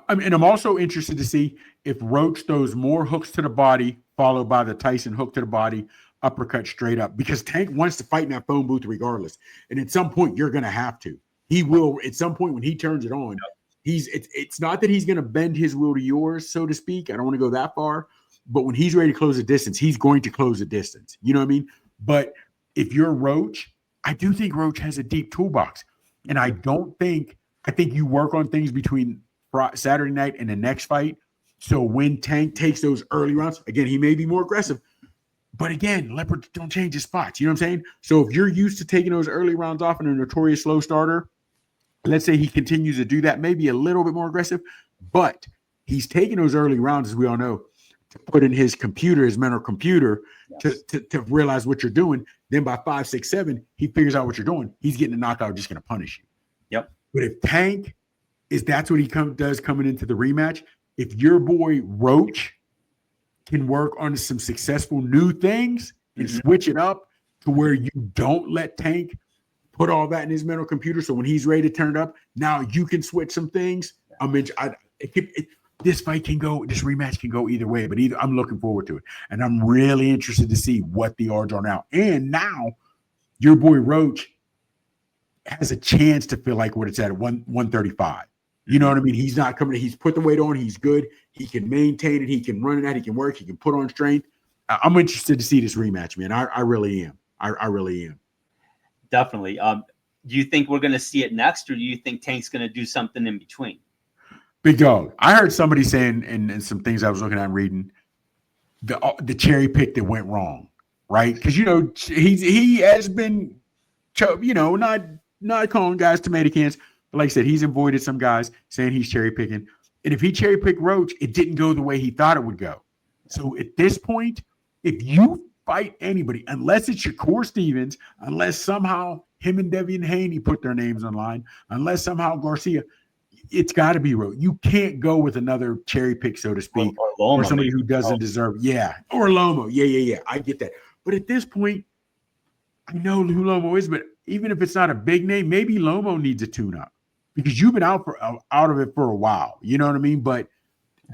And I'm also interested to see if Roach throws more hooks to the body, followed by the Tyson hook to the body, uppercut straight up, because Tank wants to fight in that phone booth regardless. And at some point, you're going to have to. He will, at some point when he turns it on, it's not that he's going to bend his will to yours, so to speak. I don't want to go that far. But when he's ready to close the distance, he's going to close the distance. You know what I mean? But if you're Roach, I do think Roach has a deep toolbox. And I think you work on things between Saturday night and the next fight. So when Tank takes those early rounds, again, he may be more aggressive. But again, Leopard don't change his spots. You know what I'm saying? So if you're used to taking those early rounds off in a notorious slow starter, let's say he continues to do that, maybe a little bit more aggressive, but he's taking those early rounds, as we all know, to put in his computer, his mental computer, yes, to realize what you're doing. Then by 5, 6, 7, he figures out what you're doing. He's getting a knockout, just going to punish you. Yep. But if Tank that's what he does coming into the rematch, if your boy Roach can work on some successful new things and switch it up to where you don't let Tank put all that in his mental computer, so when he's ready to turn it up, now you can switch some things. This rematch can go either way, but I'm looking forward to it. And I'm really interested to see what the odds are now. And now your boy Roach has a chance to feel like what it's at 135. You know what I mean? He's not coming. He's put the weight on. He's good. He can maintain it. He can run it out. He can work. He can put on strength. I'm interested to see this rematch, man. I really am. I really am. Definitely. Do you think we're going to see it next, or do you think Tank's going to do something in between? Big dog. I heard somebody saying, and some things I was looking at and reading, the cherry pick that went wrong, right? Because he has been, not calling guys tomato cans, but like I said, he's avoided some guys saying he's cherry picking. And if he cherry picked Roach, it didn't go the way he thought it would go. So at this point, if you fight anybody, unless it's Shakur Stevens, unless somehow him and Devin Haney put their names online, unless somehow Garcia, it's got to be Roach. You can't go with another cherry pick, so to speak, or somebody who doesn't deserve. Yeah, or Lomo. Yeah. I get that. But at this point, I know who Lomo is, but even if it's not a big name, maybe Lomo needs a tune-up because you've been out of it for a while. You know what I mean? But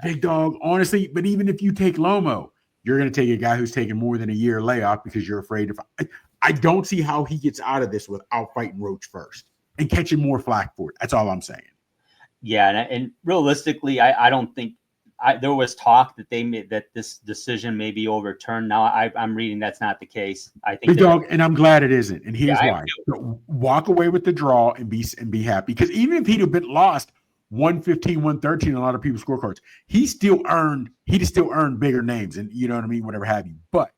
big dog, honestly, but even if you take Lomo, you're going to take a guy who's taken more than a year layoff because you're afraid of. I don't see how he gets out of this without fighting Roach first and catching more flack for it. That's all I'm saying. Yeah, and realistically, I don't think there was talk that they made that this decision may be overturned. Now I'm reading that's not the case. I think big dog, and I'm glad it isn't. And here's why: walk away with the draw and be happy. Because even if he'd have been lost 115, 113 on a lot of people's scorecards, he'd still earned bigger names, and you know what I mean, whatever have you. But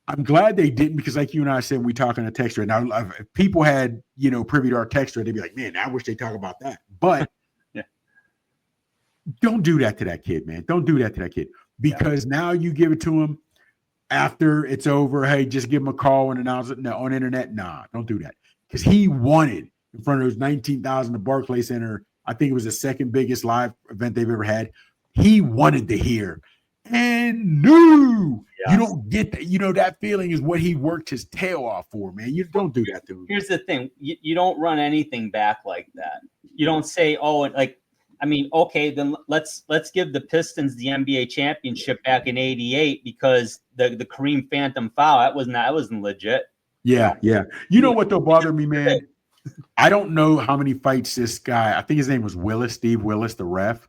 I'm glad they didn't, because like you and I said, we talk on a text thread. Now, if people had privy to our text thread, they'd be like, "Man, I wish they talk about that." But don't do that to that kid, man. Don't do that to that kid, because now you give it to him after it's over. Hey, just give him a call and announce it on the internet. Nah, don't do that, because he wanted in front of those 19,000 at Barclays Center. I think it was the second biggest live event they've ever had. He wanted to hear and knew. Yes. You don't get that. That feeling is what he worked his tail off for, man. You don't do that to him. Here's the thing. You don't run anything back like that. You don't say, okay, then let's give the Pistons the NBA championship back in '88 because the Kareem Phantom foul, that wasn't legit. Yeah. You know what though bothered me, man? I don't know how many fights this guy, I think his name was Willis, Steve Willis, the ref.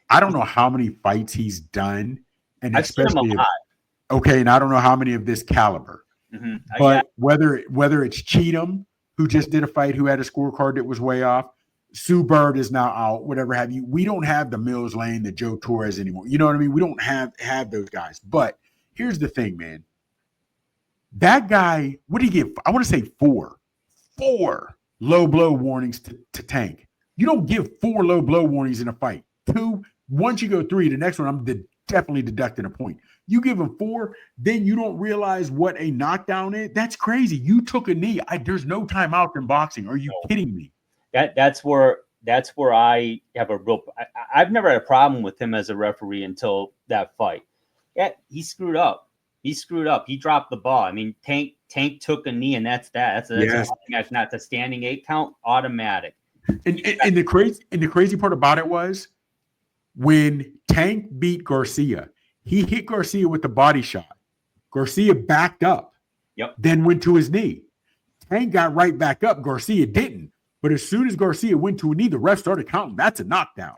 I don't know how many fights he's done, and especially and I don't know how many of this caliber. Mm-hmm. But whether it's Cheatham, who just did a fight, who had a scorecard that was way off, Sue Bird is now out, whatever have you. We don't have the Mills Lane, the Joe Torres anymore. You know what I mean? We don't have those guys. But here's the thing, man. That guy, what did he give? I want to say four low blow warnings to Tank. You don't give 4 low blow warnings in a fight. 2, once you go 3, the next one, I'm definitely deducting a point. You give him 4, then you don't realize what a knockdown is. That's crazy. You took a knee. There's no timeout in boxing. Are you kidding me? That's where I have I've never had a problem with him as a referee until that fight. Yeah, he screwed up. He dropped the ball. I mean, Tank took a knee, and that's that. That's not the standing 8 count, automatic. And the crazy part about it was when Tank beat Garcia, he hit Garcia with the body shot. Garcia backed up, then went to his knee. Tank got right back up. Garcia didn't. But as soon as Garcia went to a knee, the ref started counting. That's a knockdown.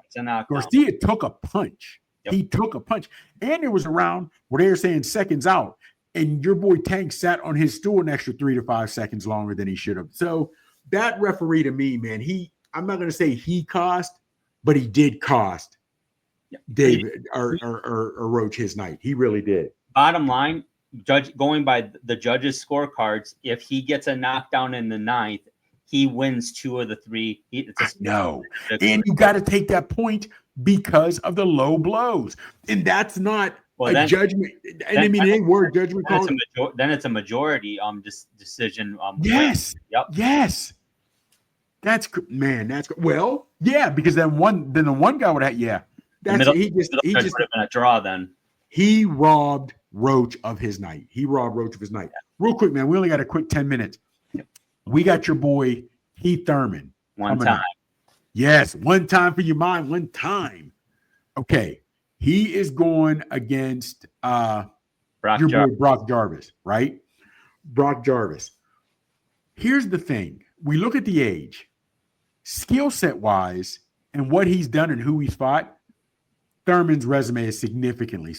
Garcia took a punch. Yep. He took a punch. And there was a round where they were saying seconds out, and your boy Tank sat on his stool an extra 3 to 5 seconds longer than he should have. So that referee, to me, man, I'm not going to say he cost, but he did cost David or Roach his night. He really did. Bottom line, going by the judges' scorecards, if he gets a knockdown in the 9th, he wins 2 of the 3. No, and you got to take that point because of the low blows, and that's not judgment. And I mean, any word judgment call. Then it's a majority decision. Yes. Yep. Yes. That's well, yeah, because then the one guy would have he just would have been a draw then. He robbed Roach of his night. Yeah. Real quick, man, we only got a quick 10 minutes. We got your boy Keith Thurman. One time. Yes, one time for your mind, one time. Okay. He is going against boy Brock Jarvis, right? Brock Jarvis. Here's the thing. We look at the age, skill set wise, and what he's done and who he's fought. Thurman's resume is significantly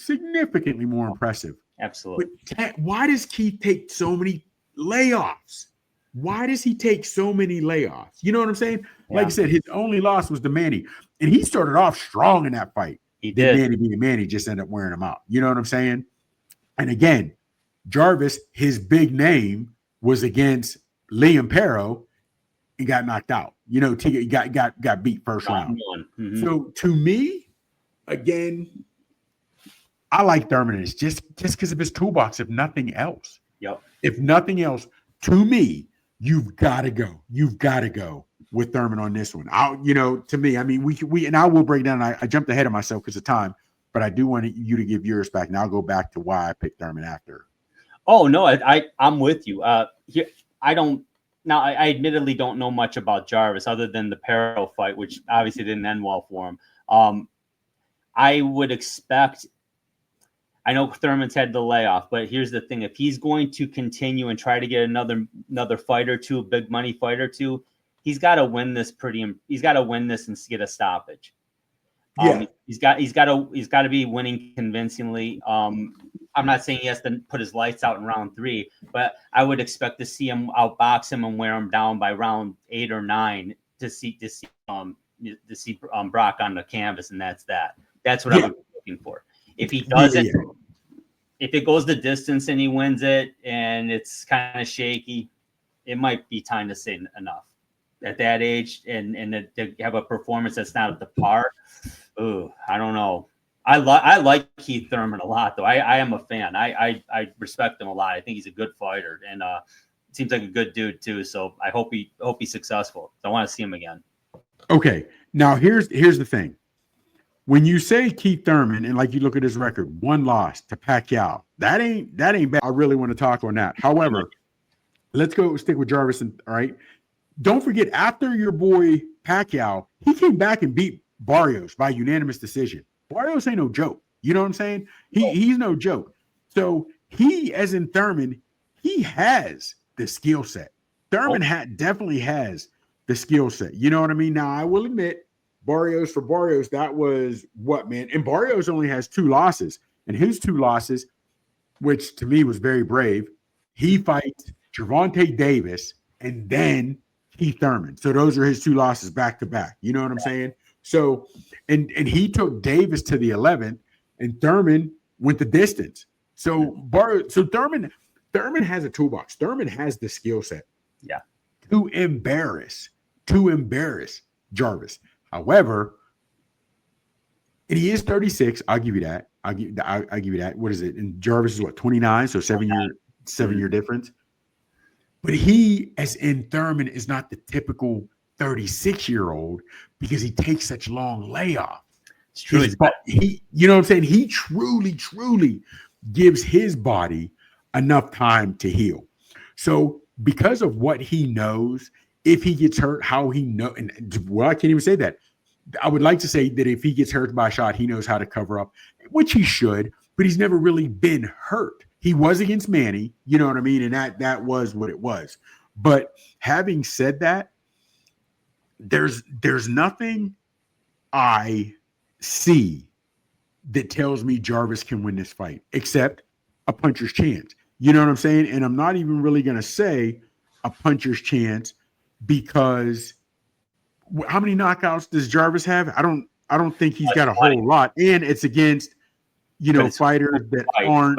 more impressive. Absolutely. But why does Keith take so many layoffs? Why does he take so many layoffs? You know what I'm saying? Yeah. Like I said, his only loss was to Manny. And he started off strong in that fight. He did. Manny being Manny just ended up wearing him out. You know what I'm saying? And again, Jarvis, his big name was against Liam Perro and got knocked out. You know, got beat first round. Mm-hmm. So to me, again, I like Thurman just because of his toolbox, if nothing else. Yep. If nothing else, to me, you've got to go. You've got to go with Thurman on this one. To me, I mean, we and I will break down. I jumped ahead of myself because of time, but I do want you to give yours back, and I'll go back to why I picked Thurman after. Oh no, I'm with you. Here I don't. Now I admittedly don't know much about Jarvis other than the Pereira fight, which obviously didn't end well for him. I would expect. I know Thurman's had the layoff, but here's the thing: if he's going to continue and try to get another fight or two, big money fight or two, he's got to win this He's got to win this and get a stoppage. He's got to be winning convincingly. I'm not saying he has to put his lights out in round 3, but I would expect to see him outbox him and wear him down by round 8 or 9 to see Brock on the canvas, and that's that. That's what I would be looking for. If he doesn't, if it goes the distance and he wins it and it's kind of shaky, it might be time to say enough at that age and to have a performance that's not at the par. Oh, I don't know. I like Keith Thurman a lot, though. I am a fan. I respect him a lot. I think he's a good fighter and seems like a good dude too. So I hope he's successful. I want to see him again. Okay, now here's the thing. When you say Keith Thurman and like you look at his record, 1 loss to Pacquiao, that ain't bad. I really want to talk on that. However, let's stick with Jarvis. All right. Don't forget, after your boy Pacquiao, he came back and beat Barrios by unanimous decision. Barrios ain't no joke. You know what I'm saying? He's no joke. So he, as in Thurman, he has the skill set. Thurman definitely has the skill set. You know what I mean? Now, I will admit, Barrios, that was what, man? And Barrios only has 2 losses. And his 2 losses, which to me was very brave, he fights Gervonta Davis and then Keith Thurman. So those are his 2 losses back to back. You know what I'm saying? So, and he took Davis to the 11th, and Thurman went the distance. So Thurman has a toolbox. Thurman has the skill set. Yeah. To embarrass Jarvis. However, and he is 36. I'll give you that. I'll give you that. What is it? And Jarvis is what, 29? So 7-year difference. But he, as in Thurman, is not the typical 36-year-old because he takes such long layoffs. It's true. You know what I'm saying? He truly gives his body enough time to heal. So because of what he knows, if he gets hurt, how he know, and well, I can't even say that. I would like to say that if he gets hurt by a shot, he knows how to cover up, which he should, but he's never really been hurt. He was against Manny, you know what I mean? And that was what it was. But having said that, there's nothing I see that tells me Jarvis can win this fight, except a puncher's chance. You know what I'm saying? And I'm not even really going to say a puncher's chance because how many knockouts does Jarvis have? I don't think he's got a whole lot. And it's against, fighters that aren't.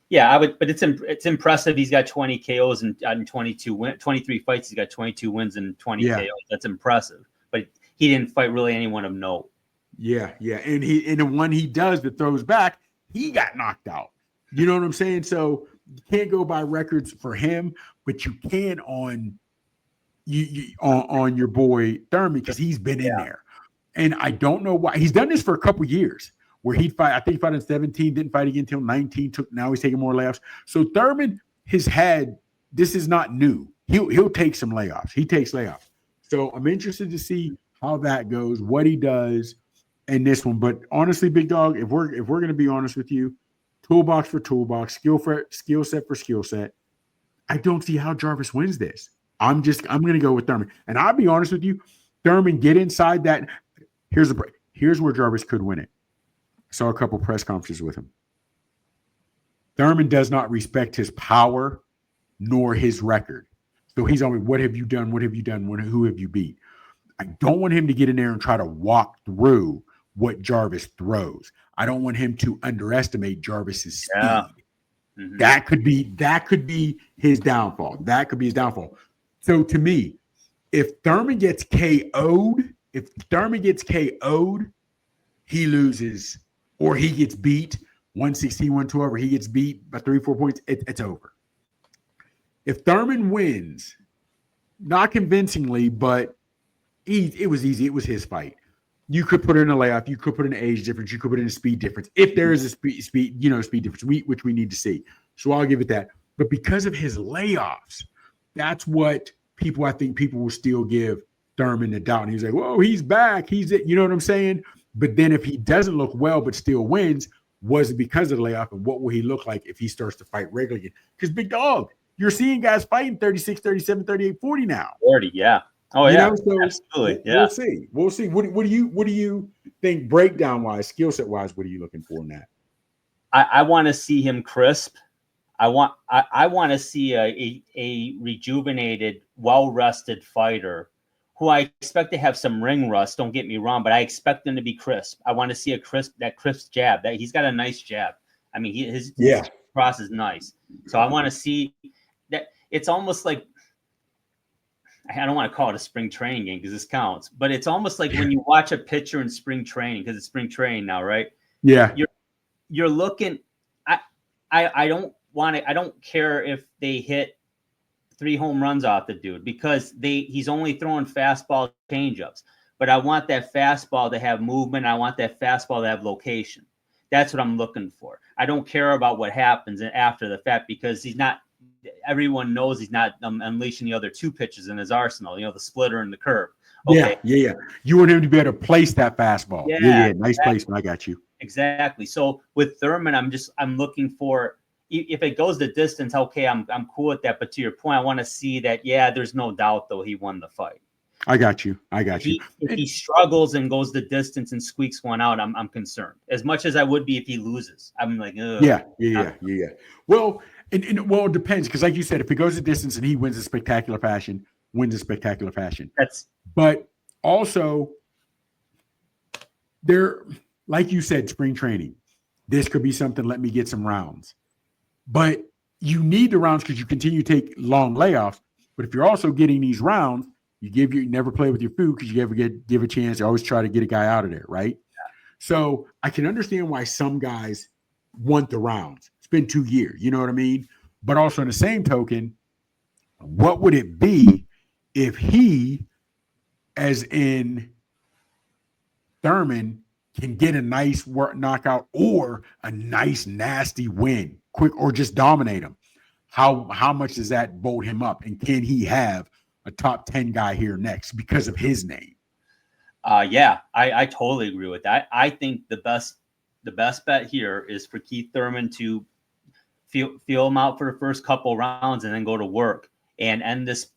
But it's impressive. He's got 20 KOs and 23 fights. He's got 22 wins and 20 KOs. That's impressive. But he didn't fight really anyone of note. Yeah. And the one he does that throws back, he got knocked out. You know what I'm saying? So you can't go by records for him, but you can on your boy Thurman because he's been in there. And I don't know why. He's done this for a couple years where he'd fight. I think he fought in 17, didn't fight again until 19. Now he's taking more layoffs. So Thurman has had, this is not new. He'll take some layoffs. He takes layoffs. So I'm interested to see how that goes, what he does in this one. But honestly, Big Dog, if we're going to be honest with you, toolbox for toolbox, skill set for skill set, I don't see how Jarvis wins this. I'm going to go with Thurman. And I'll be honest with you, Thurman, get inside that. Here's where Jarvis could win it. saw a couple press conferences with him. Thurman does not respect his power nor his record. So he's always, what have you done? What have you done? Who have you beat? I don't want him to get in there and try to walk through what Jarvis throws. I don't want him to underestimate Jarvis's speed. Yeah. Mm-hmm. That could be his downfall. So to me, if Thurman gets KO'd, he loses or he gets beat 116, 112, or he gets beat by 3-4 points, it's over. If Thurman wins, not convincingly, but it was easy. It was his fight. You could put in a layoff. You could put in an age difference. You could put in a speed difference. If there is a speed difference, which we need to see. So I'll give it that. But because of his layoffs, that's what I think people will still give Thurman the doubt. And he's like, whoa, he's back. You know what I'm saying? But then if he doesn't look well but still wins, was it because of the layoff? And what will he look like if he starts to fight regularly again? Because big dog, you're seeing guys fighting 36, 37, 38, 40 now. 40, yeah. Oh, yeah. So absolutely. Yeah. We'll see. What do you think breakdown wise, skill set wise? What are you looking for in that? I want to see him crisp. I want to see a rejuvenated, well rested fighter who I expect to have some ring rust. Don't get me wrong, but I expect him to be crisp. I want to see that crisp jab. That he's got a nice jab. I mean, his cross is nice. So I want to see that. It's almost like, I don't want to call it a spring training game because this counts, but it's almost like when you watch a pitcher in spring training, because it's spring training now, right? Yeah. You're looking. I don't care if they hit 3 home runs off the dude because he's only throwing fastball changeups. But I want that fastball to have movement. I want that fastball to have location. That's what I'm looking for. I don't care about what happens after the fact because everyone knows he's not unleashing the other 2 pitches in his arsenal, the splitter and the curve. Okay. Yeah. You want him to be able to place that fastball. Yeah. Nice placement. I got you. Exactly. So with Thurman, I'm looking for, if it goes the distance, okay, I'm cool with that. But to your point, I want to see that, there's no doubt, though, he won the fight. I got you. If he struggles and goes the distance and squeaks one out, I'm concerned. As much as I would be if he loses. I'm like, ugh. Yeah. Well, it depends because, like you said, if he goes the distance and he wins in spectacular fashion. But also, like you said, spring training. This could be something. Let me get some rounds. But you need the rounds because you continue to take long layoffs. But if you're also getting these rounds, you never play with your food because you ever give a chance. You always try to get a guy out of there, right? Yeah. So I can understand why some guys want the rounds. It's been 2 years, you know what I mean? But also in the same token, what would it be if he, as in Thurman, can get a nice knockout or a nice nasty win, quick, or just dominate him? How much does that bolt him up? And can he have a top 10 guy here next because of his name? I totally agree with that. I think the best bet here is for Keith Thurman to feel him out for the first couple rounds and then go to work and end this.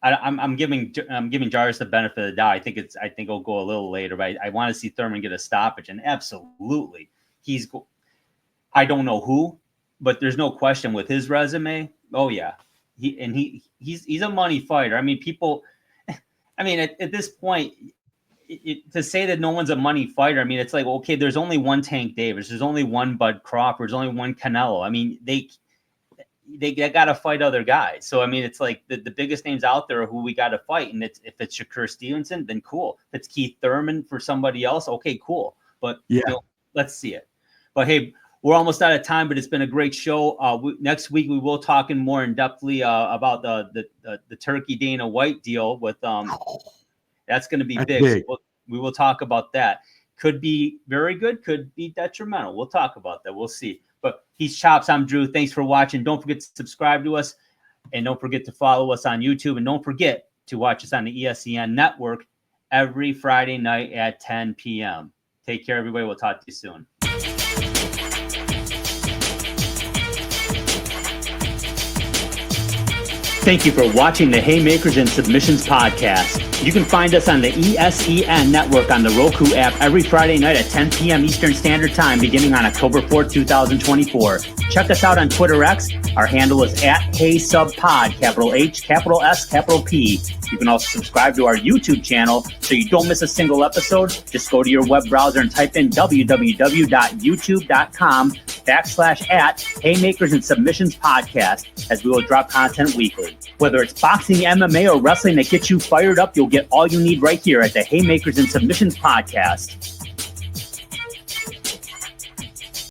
I'm giving Jarvis the benefit of the doubt. I think it'll go a little later, but I want to see Thurman get a stoppage, and absolutely I don't know who, but there's no question with his resume. Oh yeah, he's a money fighter. I mean, at this point, to say that no one's a money fighter, I mean, it's like, okay, there's only one Tank Davis, there's only one Bud Crawford, there's only one Canelo. I mean, they got to fight other guys. So, I mean, it's like the biggest names out there are who we got to fight. And if it's Shakur Stevenson, then cool. If it's Keith Thurman for somebody else, okay, cool. But let's see it. But hey, we're almost out of time, but it's been a great show. Next week, we will talk in more in-depthly about the Turkey Dana White deal with that's going to be big. So we will talk about that. Could be very good, could be detrimental. We'll talk about that. We'll see. But he's Chops. I'm Drew. Thanks for watching. Don't forget to subscribe to us, and don't forget to follow us on YouTube, and don't forget to watch us on the ESPN network every Friday night at 10 p.m. Take care, everybody. We'll talk to you soon. Thank you for watching the Haymakers and Submissions podcast. You can find us on the ESEN network on the Roku app every Friday night at 10 p.m. Eastern Standard Time beginning on October 4th, 2024. Check us out on Twitter X. Our handle is @HeySubPod, capital H, capital S, capital P. You can also subscribe to our YouTube channel so you don't miss a single episode. Just go to your web browser and type in www.youtube.com/@Haymakers and Submissions Podcast, as we will drop content weekly. Whether it's boxing, MMA, or wrestling that gets you fired up, you'll get all you need right here at the Haymakers and Submissions Podcast.